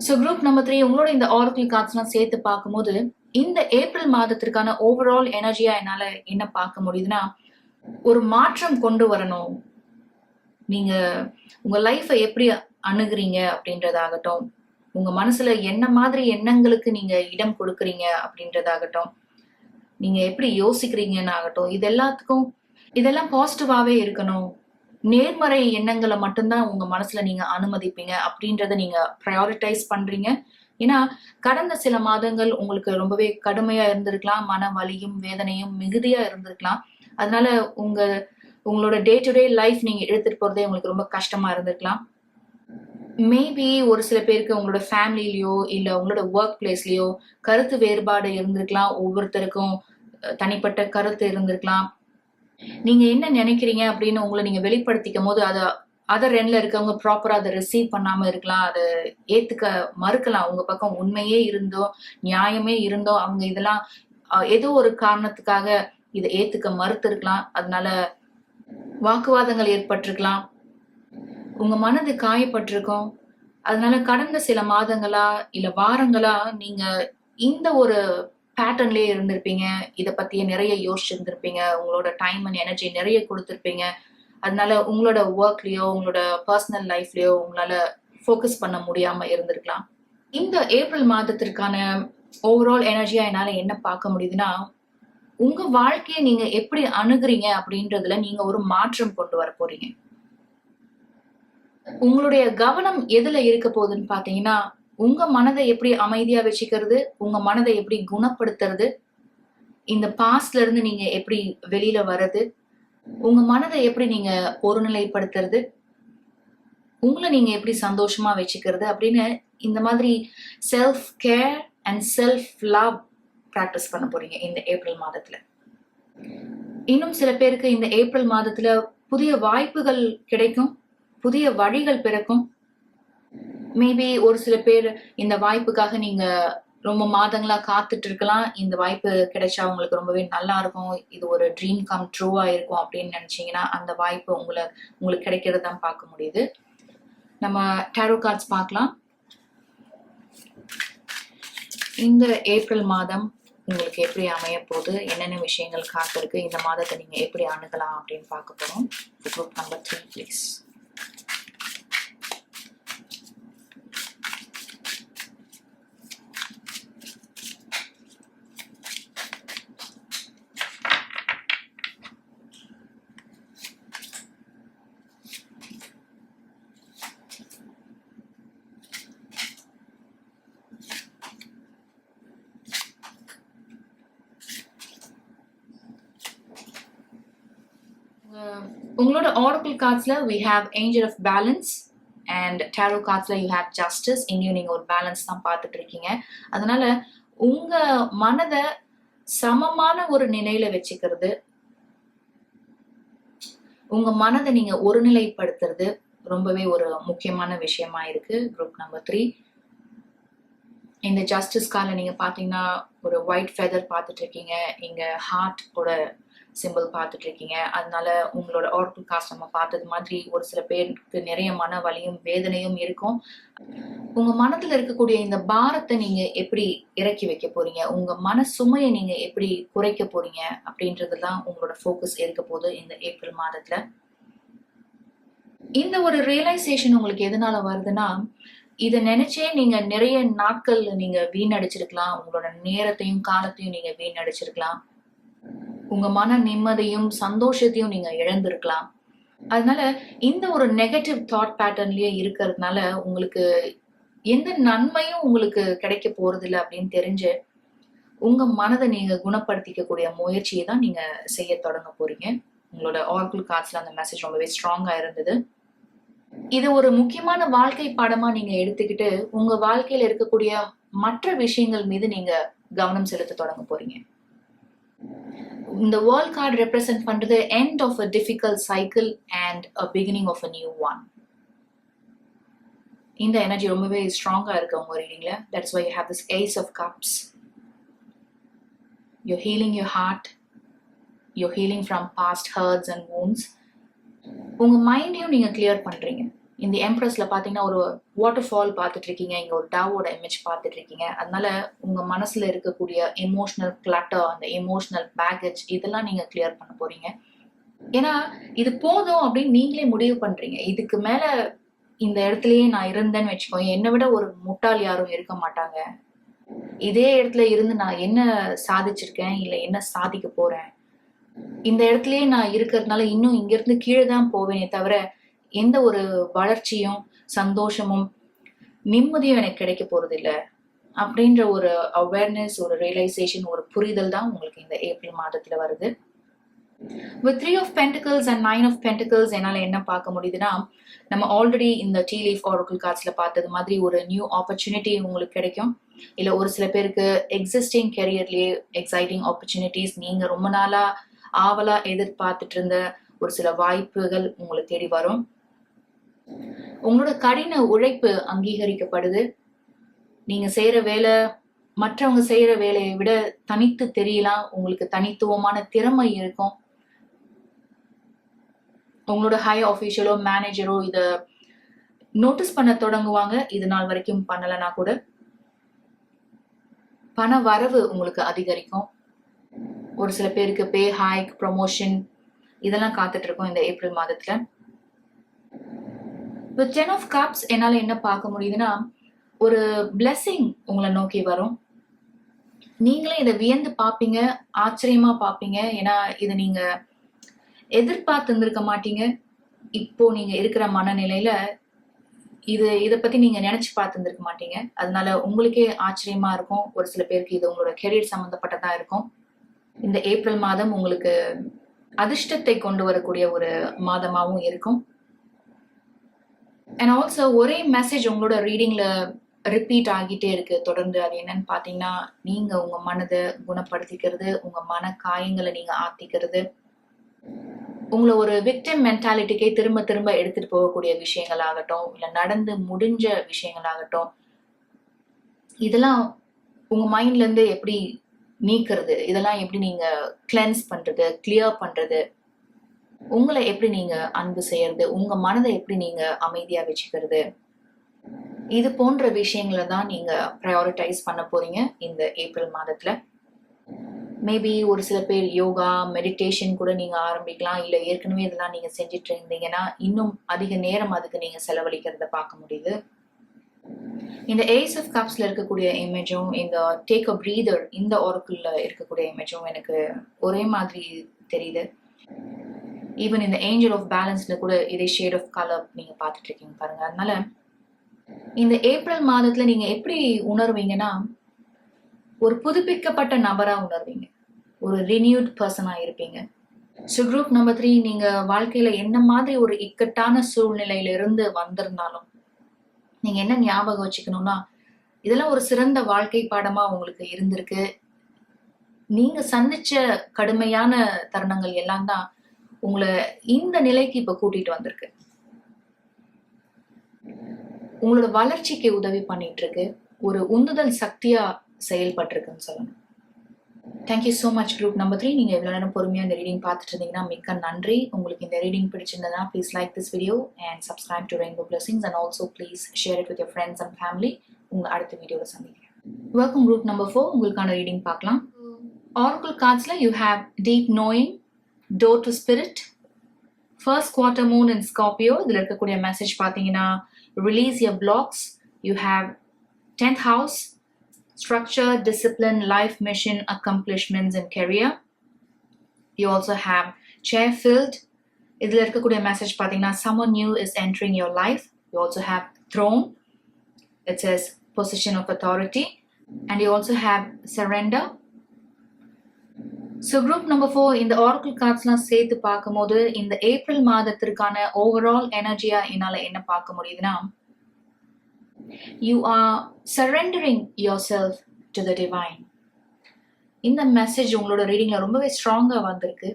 So group number 3, உங்களோட இந்த oracle cardsலாம் சேர்த்து பார்க்கும்போது இந்த April மாதத்திற்கான overall எனர்ஜியா என்னால என்ன பார்க்க முடியுதுன்னா, ஒரு மாற்றம் கொண்டு வரணும். நீங்க உங்க லைஃபை எப்படி அணுகுறீங்க அப்படின்றதாகட்டும், உங்க மனசுல என்ன மாதிரி எண்ணங்களுக்கு நீங்க இடம் கொடுக்குறீங்க அப்படின்றதாகட்டும், நீங்க எப்படி யோசிக்கிறீங்கன்னு ஆகட்டும், இதெல்லாம் பாசிட்டிவாவே இருக்கணும். நேர்மறை எண்ணங்களை மட்டும்தான் உங்க மனசுல நீங்க அனுமதிப்பீங்க அப்படின்றத நீங்க ப்ரையாரிட்டைஸ் பண்றீங்க. ஏன்னா கடந்த சில மாதங்கள் உங்களுக்கு ரொம்பவே கடுமையா இருந்திருக்கலாம், மன வலியும் வேதனையும் மிகுதியா இருந்திருக்கலாம். அதனால உங்களோட டே டு டே லைஃப் நீங்க எடுத்துட்டு போறதே உங்களுக்கு ரொம்ப கஷ்டமா இருந்திருக்கலாம். மேபி ஒரு சில பேருக்கு உங்களோட ஃபேமிலிலயோ இல்ல உங்களோட ஒர்க் பிளேஸ்லயோ கருத்து வேறுபாடு இருந்திருக்கலாம். ஒவ்வொருத்தருக்கும் தனிப்பட்ட கருத்து இருந்திருக்கலாம். நீங்க என்ன நினைக்கிறீங்க அப்படின்னு உங்களை நீங்க வெளிப்படுத்திக்கும் போது அதை அதர் எண்ட்ல இருக்கவங்க ப்ராப்பரா அதை ரிசீவ் பண்ணாம இருக்கலாம், அதை ஏத்துக்க மறுக்கலாம். உங்க பக்கம் உண்மையே இருந்தோ நியாயமே இருந்தோ அவங்க இதெல்லாம் ஏதோ ஒரு காரணத்துக்காக இதை ஏத்துக்க மறுத்து இருக்கலாம். அதனால வாக்குவாதங்கள் ஏற்பட்டிருக்கலாம். உங்க மனது காயப்பட்டிருக்கும். அதனால கடந்த சில மாதங்களா இல்ல வாரங்களா நீங்க இந்த ஒரு பேட்டர்ன்லயே இருந்திருப்பீங்க. இதை பத்தியே நிறைய யோசிச்சிருந்திருப்பீங்க. உங்களோட டைம் அண்ட் எனர்ஜி நிறைய கொடுத்திருப்பீங்க. அதனால உங்களோட ஒர்க்லயோ உங்களோட பர்சனல் லைஃப்லயோ உங்களால ஃபோக்கஸ் பண்ண முடியாம இருந்திருக்கலாம். இந்த ஏப்ரல் மாதத்திற்கான ஓவரால் எனர்ஜியா என்னால என்ன பார்க்க முடியுதுன்னா, உங்க வாழ்க்கையை நீங்க எப்படி அணுகுறீங்க அப்படின்றதுல நீங்க ஒரு மாற்றம் கொண்டு வர போறீங்க. உங்களுடைய கவனம் எதுல இருக்க போகுதுன்னு பாத்தீங்கன்னா, உங்க மனதை எப்படி அமைதியா வச்சுக்கிறது, உங்க மனதை எப்படி குணப்படுத்துறது, இந்த பாஸ்ட்ல இருந்து நீங்க எப்படி வெளியில வர்றது, உங்க மனதை எப்படி நீங்க ஒருநிலைப்படுத்துறது, உங்களை நீங்க எப்படி சந்தோஷமா வச்சுக்கிறது அப்படின்னு இந்த மாதிரி self care and self love practice பண்ண போறீங்க இந்த ஏப்ரல் மாதத்துல. இன்னும் சில பேருக்கு இந்த ஏப்ரல் மாதத்துல புதிய வாய்ப்புகள் கிடைக்கும், புதிய வழிகள் பிறக்கும். மேபி ஒரு சில பேர் இந்த வாய்ப்புக்காக நீங்க ரொம்ப மாதங்களா காத்துட்டு இருக்கலாம். இந்த வாய்ப்பு கிடைச்சா உங்களுக்கு ரொம்பவே நல்லா இருக்கும், இது ஒரு ட்ரீம் கம் ட்ரூவா இருக்கும் அப்படின்னு நினைச்சீங்கன்னா அந்த வாய்ப்பு உங்களுக்கு கிடைக்கிறது தான் பார்க்க முடியுது. நம்ம டாரோ கார்ட்ஸ் பார்க்கலாம். இந்த ஏப்ரல் மாதம் உங்களுக்கு எப்படி அமைய போகுது, என்னென்ன விஷயங்கள் காத்திருக்கு, இந்த மாதத்தை நீங்க எப்படி அணுகலாம் அப்படின்னு பார்க்க போறோம். Group number 3 please. உங்களோட ஆரக்கிள் கார்ட்ஸ்ல we have angel of balance and tarot cardsல you have justice. இங்கேயும் நீங்க ஒரு பேலன்ஸ் தான் பார்த்துட்டு இருக்கீங்க. அதனால உங்க மனதை சமமான ஒரு நிலையில வச்சுக்கிறது, உங்க மனதை நீங்க ஒருநிலைப்படுத்துறது ரொம்பவே ஒரு முக்கியமான விஷயமா இருக்கு. Group number 3. இந்த ஜஸ்டிஸ் கால நீங்க பாத்தீங்கன்னா ஒரு ஒயிட் ஃபெதர் பார்த்துட்டு இருக்கீங்க, இங்க ஹார்ட்டோட சிம்பிள் பார்த்துட்டு இருக்கீங்க. அதனால உங்களோட ஆர்பிள் காஸ்ட் நம்ம பார்த்தது மாதிரி ஒரு சில பேருக்கு நிறைய மன வலியும் வேதனையும் இருக்கும். உங்க மனத்துல இருக்கக்கூடிய இந்த பாரத்தை நீங்க எப்படி இறக்கி வைக்க போறீங்க, உங்க மன சுமையை நீங்க எப்படி குறைக்க போறீங்க அப்படின்றதுதான் உங்களோட ஃபோக்கஸ் இருக்க போகுது இந்த ஏப்ரல் மாதத்துல. இந்த ஒரு ரியலைசேஷன் உங்களுக்கு எதனால வருதுன்னா, இத நினைச்சே நீங்க நிறைய நாட்கள் நீங்க வீணடிச்சிருக்கலாம், உங்களோட நேரத்தையும் காலத்தையும் நீங்க வீணடிச்சிருக்கலாம், உங்க மன நிம்மதியும் சந்தோஷத்தையும் நீங்க இழந்திருக்கலாம். அதனால இந்த ஒரு நெகட்டிவ் தாட் பேட்டர்ன்லயே இருக்கிறதுனால உங்களுக்கு எந்த நன்மையும் உங்களுக்கு கிடைக்க போறது இல்லை அப்படின்னு தெரிஞ்சு உங்க மனதை நீங்க குணப்படுத்திக்கக்கூடிய முயற்சியை தான் நீங்க செய்ய தொடங்க போறீங்க. உங்களோட ஆர்கிள் கார்ட்ஸ்ல அந்த மெசேஜ் ரொம்பவே ஸ்ட்ராங்கா இருந்தது. இது ஒரு முக்கியமான வாழ்க்கை பாடமா நீங்க எடுத்துக்கிட்டு உங்க வாழ்க்கையில இருக்கக்கூடிய மற்ற விஷயங்கள் மீது நீங்க கவனம் செலுத்த தொடங்க போறீங்க. இந்த வேர்ல்ட் கார்டு ரெப்ரசென்ட் பண்றது end of a difficult cycle and a beginning of a new one. இந்த எனர்ஜி ரொம்பவே ஸ்ட்ராங்கா இருக்கு உங்க ரீடிங்ல. That's why you have this Ace of Cups. You're healing your heart. You're healing from past hurts and wounds. உங்க மைண்டையும் நீங்க clear பண்றீங்க. இந்த எம்ப்ரஸ்ல பாத்தீங்கன்னா ஒரு வாட்டர் ஃபால் பார்த்துட்டு இருக்கீங்க, இங்க ஒரு டவோட இமேஜ் பார்த்துட்டு இருக்கீங்க. அதனால உங்க மனசுல இருக்கக்கூடிய எமோஷனல் கிளட்டர், அந்த எமோஷனல் பேக்கேஜ் இதெல்லாம் நீங்க கிளியர் பண்ண போறீங்க. ஏன்னா இது போதும் அப்படின்னு நீங்களே முடிவு பண்றீங்க. இதுக்கு மேல இந்த இடத்துலயே நான் இருந்தேன்னு வச்சுக்கோங்க, என்னை விட ஒரு முட்டாள் யாரும் இருக்க மாட்டாங்க. இதே இடத்துல இருந்து நான் என்ன சாதிச்சிருக்கேன் இல்ல என்ன சாதிக்க போறேன், இந்த இடத்துலயே நான் இருக்கிறதுனால இன்னும் இங்க இருந்து கீழே தான் போவேனே தவிர எந்த ஒரு வளர்ச்சியும் சந்தோஷமும் நிம்மதியும் எனக்கு கிடைக்க போறது இல்லை அப்படின்ற ஒரு அவேர்னஸ், ஒரு ரியலைசேஷன், ஒரு புரிதல் தான் உங்களுக்கு இந்த ஏப்ரல் மாதத்துல வருது. With 3 of Pentacles and 9 of Pentacles என்னால என்ன பார்க்க முடியுதுன்னா, நம்ம ஆல்ரெடி இந்த டீ லீஃப் ஆரக்கிள் கார்ட்ஸ்ல பார்த்தது மாதிரி ஒரு நியூ ஆப்பர்ச்சுனிட்டி உங்களுக்கு கிடைக்கும். இல்ல ஒரு சில பேருக்கு எக்ஸிஸ்டிங் கெரியர்லயே எக்ஸைட்டிங் ஆப்பர்ச்சுனிட்டிஸ், நீங்க ரொம்ப நாளா ஆவலா எதிர்பார்த்துட்டு இருந்த ஒரு சில வாய்ப்புகள் உங்களை தேடி வரும். உங்களோட கடின உழைப்பு அங்கீகரிக்கப்படுது. நீங்க செய்யற வேலை மற்றவங்க செய்யற வேலையை விட தனித்து தெரியலாம், உங்களுக்கு தனித்துவமான திறமை இருக்கும். உங்களோட ஹை ஆஃபீஷியலோ மேனேஜரோ இத நோட்டீஸ் பண்ண தொடங்குவாங்க. இது நாள் வரைக்கும் பண்ணலனா கூட பண வரவு உங்களுக்கு அதிகரிக்கும். ஒரு சில பேருக்கு பே ஹைக், ப்ரமோஷன் இதெல்லாம் காத்துட்டு இருக்கோம் இந்த ஏப்ரல் மாதத்துல. With 10 of Cups என்னால என்ன பார்க்க முடியுதுன்னா, ஒரு blessing உங்களை நோக்கி வரும். நீங்களே இதை வியந்து பார்ப்பீங்க, ஆச்சரியமா பார்ப்பீங்க. ஏன்னா இதை நீங்க எதிர்பார்த்து இருந்திருக்க மாட்டீங்க. இப்போ நீங்க இருக்கிற மனநிலையில இதை பத்தி நீங்க நினைச்சு பார்த்து இருந்திருக்க மாட்டீங்க. அதனால உங்களுக்கே ஆச்சரியமா இருக்கும். ஒரு சில பேருக்கு இது உங்களோட கெரியர் சம்பந்தப்பட்டதா இருக்கும். இந்த ஏப்ரல் மாதம் உங்களுக்கு அதிர்ஷ்டத்தை கொண்டு வரக்கூடிய ஒரு மாதமாகவும் இருக்கும். அண்ட் ஆல்சோ ஒரே மெசேஜ் உங்களோட ரீடிங்ல ரிப்பீட் ஆகிட்டே இருக்கு தொடர்ந்து. அது என்னன்னு பாத்தீங்கன்னா, நீங்க உங்க மனதை குணப்படுத்திக்கிறது, உங்க மன காயங்களை நீங்க ஆத்திக்கிறது, உங்களை ஒரு விக்டிம் மென்டாலிட்டிக்கே திரும்ப திரும்ப எடுத்துட்டு போகக்கூடிய விஷயங்கள் ஆகட்டும், இல்ல நடந்து முடிஞ்ச விஷயங்கள் ஆகட்டும், இதெல்லாம் உங்க மைண்ட்ல இருந்து எப்படி நீக்கிறது, இதெல்லாம் எப்படி நீங்க கிளென்ஸ் பண்றது, கிளியர் பண்றது, உங்களை எப்படி நீங்க அன்பு செய்யறது, உங்க மனதை எப்படி நீங்க அமைதியா வச்சுக்கிறது, இது போன்ற விஷயங்களை தான் நீங்க ப்ரையாரிட்டைஸ் பண்ண போறீங்க இந்த ஏப்ரல் மாதத்துல. மேபி ஒரு சில பேர் யோகா, மெடிடேஷன் கூட நீங்க ஆரம்பிக்கலாம். இல்ல ஏற்கனவே இதெல்லாம் நீங்க செஞ்சுட்டு இருந்தீங்கன்னா இன்னும் அதிக நேரம் அதுக்கு நீங்க செலவழிக்கிறத பார்க்க முடியுது. இந்த ஏஸ் ஆஃப் கப்ஸ்ல இருக்கக்கூடிய இமேஜும் இந்த டேக் அ பிரீதர் இந்த ஆரக்கிள்ல இருக்கக்கூடிய இமேஜும் எனக்கு ஒரே மாதிரி தெரியுது. ஈவன் இந்த ஏஞ்சல் ஆஃப் பேலன்ஸ்ல கூட இதே ஷேட் ஆஃப் கலர் நீங்க பார்த்துட்டு இருக்கீங்க பாருங்க. அதனால இந்த ஏப்ரல் மாதத்துல நீங்க எப்படி உணர்வீங்கன்னா, ஒரு புதுப்பிக்கப்பட்ட நபரா உணர்வீங்க, ஒரு ரினியூட் பர்சனா இருப்பீங்க. ஸோ குரூப் நம்பர் 3, நீங்க வாழ்க்கையில என்ன மாதிரி ஒரு இக்கட்டான சூழ்நிலையில இருந்து வந்திருந்தாலும் நீங்க என்ன ஞாபகம் வச்சுக்கணும்னா, இதெல்லாம் ஒரு சிறந்த வாழ்க்கை பாடமா உங்களுக்கு இருந்திருக்கு. நீங்க சந்திச்ச கடுமையான தருணங்கள் எல்லாம் தான் உங்களை இந்த நிலைக்கு இப்ப கூட்டிட்டு வந்திருக்கு. உங்களோட வளர்ச்சிக்கு உதவி பண்ணிட்டு இருக்கு. ஒரு உந்துதல் சக்தியா செயல்பட்டிருக்குன்னு சொல்லணும். Thank you so much group number 3. நீங்கள் எவ்வளோ நேரம் பொறுமையாக இந்த ரீடிங் பார்த்துட்டு இருந்தீங்கன்னா மிக்க நன்றி. உங்களுக்கு இந்த ரீடிங் பிடிச்சிருந்ததுன்னா please like this video and subscribe to Rainbow Blessings and also please share it with your friends and family. உங்கள் அடுத்த வீடியோவில் சந்திக்கிறேன். Welcome group number 4. உங்களுக்கான ரீடிங் பார்க்கலாம். ஆரக்கிள் கார்ட்ஸில் you have deep knowing, door to spirit, first quarter moon in Scorpio. இதில் இருக்கக்கூடிய message பார்த்தீங்கன்னா release your blocks. You have 10th house, structure, discipline, life mission, accomplishments and career. You also have chair filled. இதில் இருக்கக்கூடிய message பார்த்தீங்கன்னா someone new is entering your life. You also have throne. It says position of authority. And you also have surrender. So group number 4, இந்த oracle cardsலாம் சேர்த்து பார்க்கும்போது இந்த April மாதத்திற்கான overall எனர்ஜியா என்னால என்ன பார்க்க முடியுதுன்னா, you are surrendering yourself to the divine. இந்த மெசேஜ் உங்களோட ரீடிங்ல ரொம்பவே ஸ்ட்ராங்கா வந்திருக்கு.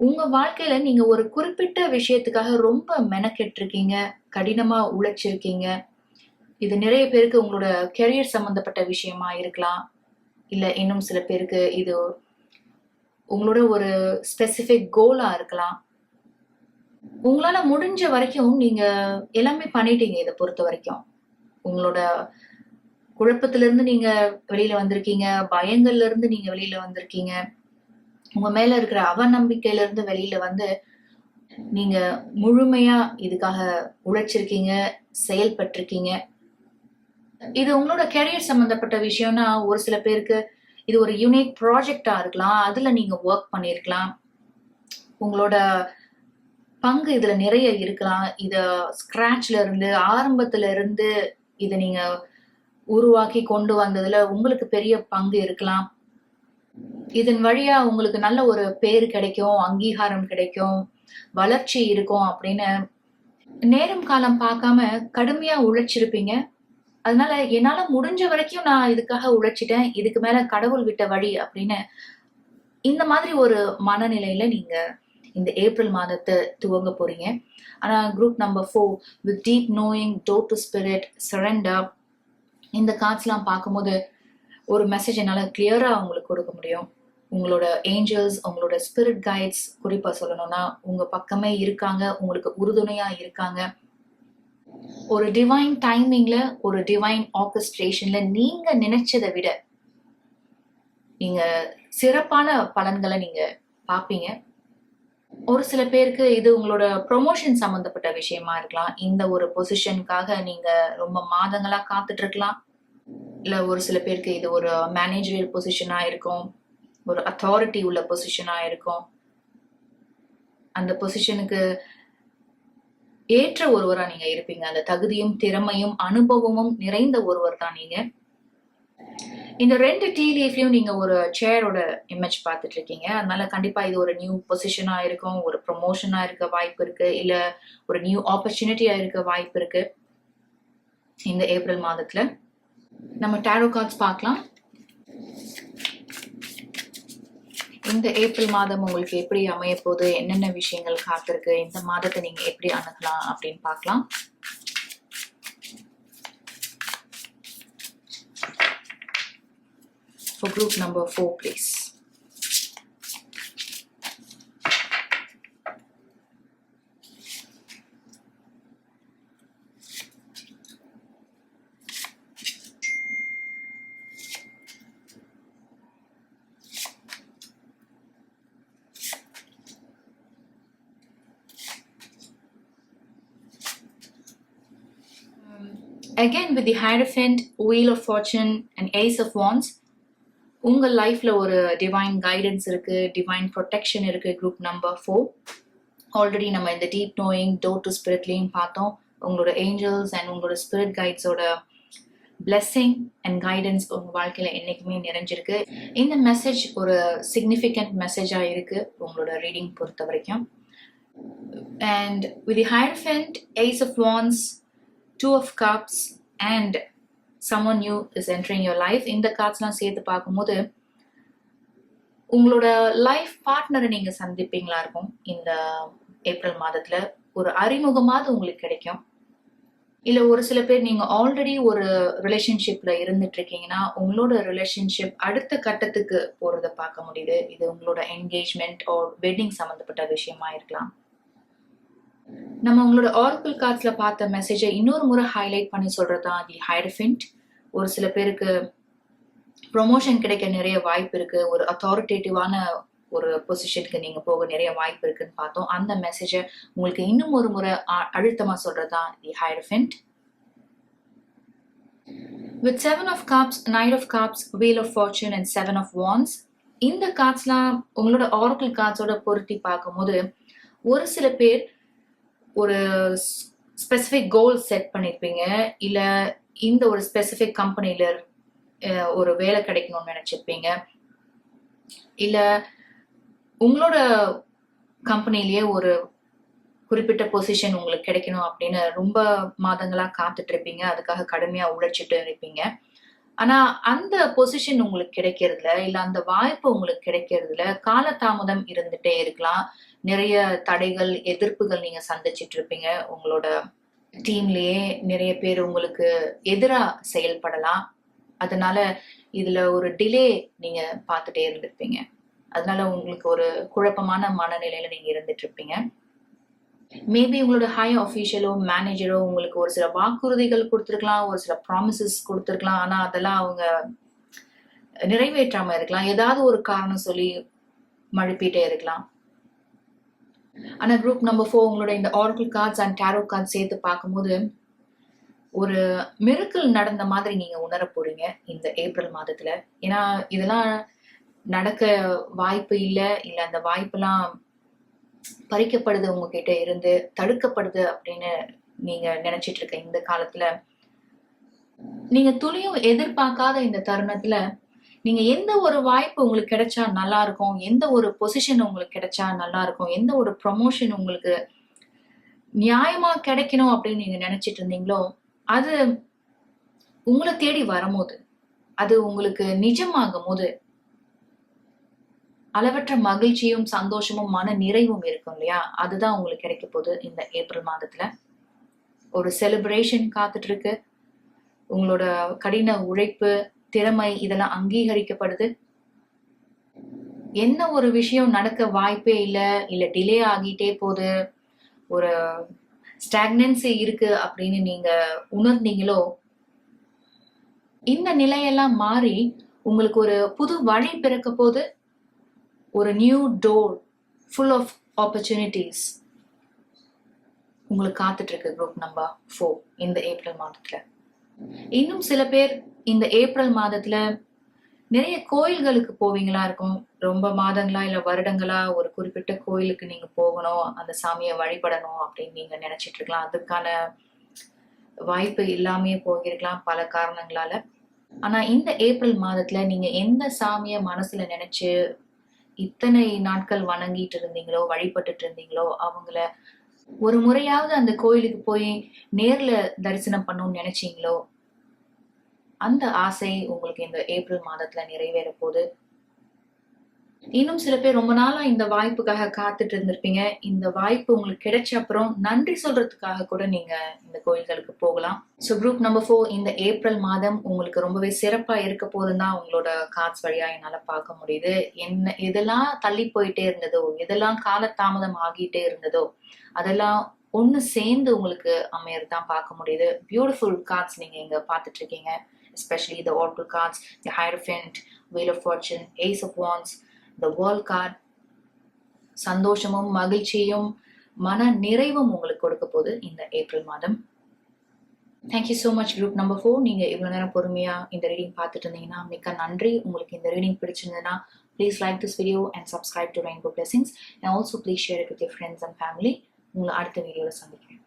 உங்க வாழ்க்கையில நீங்க ஒரு குறிப்பிட்ட விஷயத்துக்காக ரொம்ப மெனக்கெட்டு இருக்கீங்க, கடினமா உழைச்சிருக்கீங்க. இது நிறைய பேருக்கு உங்களோட கெரியர் சம்பந்தப்பட்ட விஷயமா இருக்கலாம், இல்ல இன்னும் சில பேருக்கு இது உங்களோட ஒரு ஸ்பெசிபிக் கோலா இருக்கலாம். உங்களால முடிஞ்ச வரைக்கும் நீங்க எல்லாமே பண்ணிட்டீங்க. இதை பொறுத்த வரைக்கும் உங்களோட குழப்பத்திலிருந்து நீங்க வெளியில வந்திருக்கீங்க, பயங்கள்ல இருந்து நீங்க வெளியில வந்திருக்கீங்க, உங்க மேல இருக்கிற அவநம்பிக்கையில இருந்து வெளியில வந்து நீங்க முழுமையா இதுக்காக உழைச்சிருக்கீங்க, செயல்பட்டிருக்கீங்க. இது உங்களோட கெரியர் சம்பந்தப்பட்ட விஷயம்னா ஒரு சில பேருக்கு இது ஒரு யூனிக் ப்ராஜெக்டா இருக்கலாம், அதுல நீங்க ஒர்க் பண்ணிருக்கலாம், உங்களோட பங்கு இதுல நிறைய இருக்கலாம். இத ஸ்கிராச்ல இருந்து ஆரம்பத்துல இருந்து இதை நீங்க உருவாக்கி கொண்டு வந்ததுல உங்களுக்கு பெரிய பங்கு இருக்கலாம். இதன் வழியா உங்களுக்கு நல்ல ஒரு பேர் கிடைக்கும், அங்கீகாரம் கிடைக்கும், வளர்ச்சி இருக்கும் அப்படின்னு நேரம் காலம் பார்க்காம கடுமையா உழைச்சிருப்பீங்க. அதனால என்னால முடிஞ்ச வரைக்கும் நான் இதுக்காக உழைச்சிட்டேன், இதுக்கு மேல கடவுள் விட்ட வழி அப்படின்னு இந்த மாதிரி ஒரு மனநிலையில நீங்க இந்த ஏப்ரல் மாதத்தை துவங்க போறீங்க. ஆனா group number 4 with deep knowing, door to spirit, surrender, இந்த கார்ட்ஸ்லாம் பார்க்கும்போது ஒரு மெசேஜ் என்னால கிளியரா உங்களுக்கு கொடுக்க முடியும். உங்களோட ஏஞ்சல்ஸ், உங்களோட ஸ்பிரிட் கைட்ஸ் குறிப்பா சொல்லணும்னா உங்க பக்கமே இருக்காங்க, உங்களுக்கு உறுதுணையா இருக்காங்க. ஒரு டிவைன் டைமிங்ல, ஒரு டிவைன் ஆர்கெஸ்ட்ரேஷன்ல நீங்க நினைச்சதை விட நீங்க சிறப்பான பலன்களை நீங்க பார்ப்பீங்க. ஒரு சில பேருக்கு இது உங்களோட ப்ரொமோஷன் சம்பந்தப்பட்ட விஷயமா இருக்கலாம். இந்த ஒரு பொசிஷனுக்காக நீங்க ரொம்ப மாதங்களா காத்துட்டு இருக்கலாம். இல்ல ஒரு சில பேருக்கு இது ஒரு மேனேஜரியல் பொசிஷனா இருக்கும், ஒரு அத்தாரிட்டி உள்ள பொசிஷனா இருக்கும். அந்த பொசிஷனுக்கு ஏற்ற ஒருவரா நீங்க இருப்பீங்க. அந்த தகுதியும் திறமையும் அனுபவமும் நிறைந்த ஒருவர் தான் நீங்க. இந்த 2 டீ லீஃப்லயும் நீங்க ஒரு சேரோட இமேஜ் பார்த்துட்டு இருக்கீங்க. அதனால கண்டிப்பா இது ஒரு நியூ பொசிஷனா இருக்கும், ஒரு ப்ரொமோஷனா இருக்க வாய்ப்பு இருக்கு, இல்ல ஒரு நியூ ஆப்பர்ச்சுனிட்டியா இருக்க வாய்ப்பு இருக்கு. இந்த ஏப்ரல் மாதத்துல நம்ம டாரோ கார்ட்ஸ் பார்க்கலாம். இந்த ஏப்ரல் மாதம் உங்களுக்கு எப்படி அமைய போகுது, என்னென்ன விஷயங்கள் காத்திருக்கு, இந்த மாதத்தை நீங்க எப்படி அணுகலாம் அப்படின்னு பார்க்கலாம். For group number 4, please. Again with the Hierophant, Wheel of Fortune and Ace of Wands, உங்க லைஃப்ல ஒரு டிவைன் கைடன்ஸ் இருக்கு, டிவைன் ப்ரொடெக்ஷன் இருக்கு. குரூப் நம்பர் 4 ஆல்ரெடி நம்ம இந்த டீப் நோயிங், டோர் டு ஸ்பிரிட்லையும் பார்த்தோம். உங்களோட ஏஞ்சல்ஸ் அண்ட் உங்களோட ஸ்பிரிட் கைட்ஸோட பிளெஸிங் அண்ட் கைடன்ஸ் உங்க வாழ்க்கையில என்னைக்குமே நிறைஞ்சிருக்கு. இந்த மெசேஜ் ஒரு சிக்னிஃபிகண்ட் மெசேஜா இருக்கு உங்களோட ரீடிங் பொறுத்த வரைக்கும். And with the Hierophant, Ace of Wands, 2 of Cups and someone new is entering your life, இந்த கார்ட்ஸ்லாம் சேர்த்து பார்க்கும்போது உங்களோட லைஃப் பார்ட்னரை நீங்க சந்திப்பீங்களா இருக்கும் இந்த ஏப்ரல் மாதத்துல. ஒரு அறிமுகமாவது உங்களுக்கு கிடைக்கும். இல்ல ஒரு சில பேர் நீங்க ஆல்ரெடி ஒரு ரிலேஷன்ஷிப்ல இருந்துட்டு இருக்கீங்கன்னா உங்களோட ரிலேஷன்ஷிப் அடுத்த கட்டத்துக்கு போறத பார்க்க முடியுது. இது உங்களோட என்கேஜ்மெண்ட் ஆர் வெட்டிங் சம்பந்தப்பட்ட விஷயமா இருக்கலாம். நம்ம உங்களோட ஆரக்கிள் கார்ட்ஸ்ல பார்த்த மெசேஜை இன்னொரு முறை ஹைலைட் பண்ணி சொல்றதுதான் தி ஹையரஃபென்ட். ஒரு சில பேருக்கு ப்ரொமோஷன் கிடைக்க நிறைய வாய்ப்பு இருக்கு. ஒரு அத்தாரிட்டேட்டிவான ஒரு பொசிஷனுக்கு நீங்க போக நிறைய வாய்ப்பு இருக்குன்னு பார்த்தோம். அந்த மெசேஜை உங்களுக்கு இன்னும் ஒரு முறை அழுத்தமா சொல்றதுதான் the hierophant. With 7 of cups, Knight of cups, Wheel of fortune and 7 of wands. இந்த கார்ட்ஸ்லாம் உங்களோட ஆரக்கிள் கார்ட்ஸோட பொருத்தி பார்க்கும்போது ஒரு சில பேர் ஒரு ஸ்பெசிஃபிக் கோல் செட் பண்ணிருப்பீங்க. இல்ல இந்த ஒரு ஸ்பெசிஃபிக் கம்பெனில ஒரு வேலை கிடைக்கணும்னு நினைச்சிருப்பீங்க. இல்ல உங்களோட கம்பெனிலேயே ஒரு குறிப்பிட்ட பொசிஷன் உங்களுக்கு கிடைக்கணும் அப்படின்னு ரொம்ப மாதங்களா காத்துட்டு இருப்பீங்க. அதுக்காக கடுமையா உழைச்சிட்டு இருப்பீங்க. ஆனா அந்த பொசிஷன் உங்களுக்கு கிடைக்கிறதுல இல்ல அந்த வாய்ப்பு உங்களுக்கு கிடைக்கிறதுல காலதாமதம் இருந்துட்டே இருக்கலாம். நிறைய தடைகள், எதிர்ப்புகள் நீங்க சந்திச்சிட்டு இருப்பீங்க. உங்களோட டீம்லயே நிறைய பேர் உங்களுக்கு எதிரா செயல்படலாம். அதனால இதுல ஒரு டிலே நீங்க பார்த்துட்டே இருந்திருப்பீங்க. அதனால உங்களுக்கு ஒரு குழப்பமான மனநிலையில நீங்க இருந்துட்டு இருப்பீங்க. மேபி உங்களோட ஹை அஃபீஷியலோ மேனேஜரோ உங்களுக்கு ஒரு சில வாக்குறுதிகள் கொடுத்துருக்கலாம், ஒரு சில ப்ராமிசஸ் கொடுத்துருக்கலாம். ஆனா அதெல்லாம் அவங்க நிறைவேற்றாம இருக்கலாம். ஏதாவது ஒரு காரணம் சொல்லி மழுப்பிட்டே இருக்கலாம். ஆனா குரூப் நம்பர் 4 உங்களோட இந்த oracle cards and tarot cards சேர்த்து பார்க்கும்போது ஒரு மிரக்கல் நடந்த மாதிரி நீங்க உணர போறீங்க இந்த ஏப்ரல் மாதத்துல. ஏன்னா இதெல்லாம் நடக்க வாய்ப்பு இல்ல அந்த வாய்ப்பெல்லாம் பறிக்கப்படுது, உங்ககிட்ட இருந்து தடுக்கப்படுது அப்படின்னு நீங்க நினைச்சிட்டு இருக்க இந்த காலத்துல நீங்க துளியும் எதிர்பார்க்காத இந்த தருணத்துல நீங்க எந்த ஒரு வாய்ப்பு உங்களுக்கு கிடைச்சா நல்லா இருக்கும், எந்த ஒரு பொசிஷன் உங்களுக்கு கிடைச்சா நல்லா இருக்கும், எந்த ஒரு ப்ரமோஷன் உங்களுக்கு நியாயமா கிடைக்கணும் அப்படின்னு நீங்க நினைச்சிட்டு இருந்தீங்களோ அது உங்களை தேடி வரும்போது, அது உங்களுக்கு நிஜமாகும் போது அளவற்ற மகிழ்ச்சியும் சந்தோஷமும் மன நிறைவும் இருக்கும் இல்லையா? அதுதான் உங்களுக்கு கிடைக்க போகுது இந்த ஏப்ரல் மாதத்துல. ஒரு செலிப்ரேஷன் காத்துட்டு இருக்கு. உங்களோட கடின உழைப்பு, திறமை இதெல்லாம் அங்கீகரிக்கப்படுது. என்ன ஒரு விஷயம் நடக்க வாய்ப்பே இல்ல டிலே ஆகிட்டே போகுது, ஒரு ஸ்டாக்னன்சி இருக்கு அப்படின்னு நீங்க உணர்ந்தீங்களோ இந்த நிலையெல்லாம் மாறி உங்களுக்கு ஒரு புது வழி பிறக்க போது. ஒரு new door full of opportunities உங்களுக்கு காத்துட்டு இருக்கு குரூப் நம்பர் 4 இந்த ஏப்ரல் மாதத்துல. இன்னும் சில பேர் இந்த ஏப்ரல் மாதத்துல நிறைய கோயில்களுக்கு போவீங்களா இருக்கும். ரொம்ப மாதங்களா இல்ல வருடங்களா ஒரு குறிப்பிட்ட கோயிலுக்கு நீங்க போகணும், அந்த சாமியை வழிபடணும் அப்படின்னு நீங்க நினைச்சிட்டு இருக்கலாம். அதுக்கான வாய்ப்பு இல்லாமே போகிருக்கலாம் பல காரணங்களால. ஆனா இந்த ஏப்ரல் மாதத்துல நீங்க எந்த சாமிய மனசுல நினைச்சு இத்தனை நாட்கள் வணங்கிட்டு இருந்தீங்களோ, வழிபட்டுட்டு இருந்தீங்களோ, அவங்கள ஒரு முறையாவது அந்த கோயிலுக்கு போய் நேர்ல தரிசனம் பண்ணணும்னு நினைச்சீங்களோ அந்த ஆசை உங்களுக்கு இந்த ஏப்ரல் மாதத்துல நிறைவேற போகுது. இன்னும் சில பேர் ரொம்ப நாளா இந்த வாய்ப்புக்காக காத்துட்டு இருந்திருப்பீங்க. இந்த வாய்ப்பு உங்களுக்கு கிடைச்ச அப்புறம் நன்றி சொல்றதுக்காக கூட நீங்க இந்த கோயில்களுக்கு போகலாம். ஸோ குரூப் நம்பர் 4 இந்த ஏப்ரல் மாதம் உங்களுக்கு ரொம்பவே சிறப்பா இருக்க போதுன்னு தான் உங்களோட கார்ட்ஸ் வழியா என்னால பார்க்க முடியுது. என்ன எதெல்லாம் தள்ளி போயிட்டே இருந்ததோ, எதெல்லாம் காலதாமதம் ஆகிட்டே இருந்ததோ அதெல்லாம் ஒண்ணு சேர்ந்து உங்களுக்கு அமையறதுதான் பார்க்க முடியுது. பியூட்டிஃபுல் கார்ட்ஸ் நீங்க இங்க பார்த்துட்டு இருக்கீங்க. Especially the oracle cards, the Hierophant, Wheel of Fortune, Ace of Wands, the World card. சந்தோஷமும் மகிழ்ச்சியும் மன நிறைவும் உங்களுக்கு கொடுக்க போகுது இந்த ஏப்ரல் மாதம். Thank you so much group number 4. நீங்க இவ்வளவு நேரம் பொறுமையா இந்த ரீடிங் பார்த்துட்டு இருந்தீங்கன்னா மிக்க நன்றி. உங்களுக்கு இந்த ரீடிங் பிடிச்சிருந்ததுன்னா please like this video and subscribe to Rainbow Blessings and also please share it with your friends and family. உங்களை அடுத்த வீடியோவில் சந்திக்கிறேன்.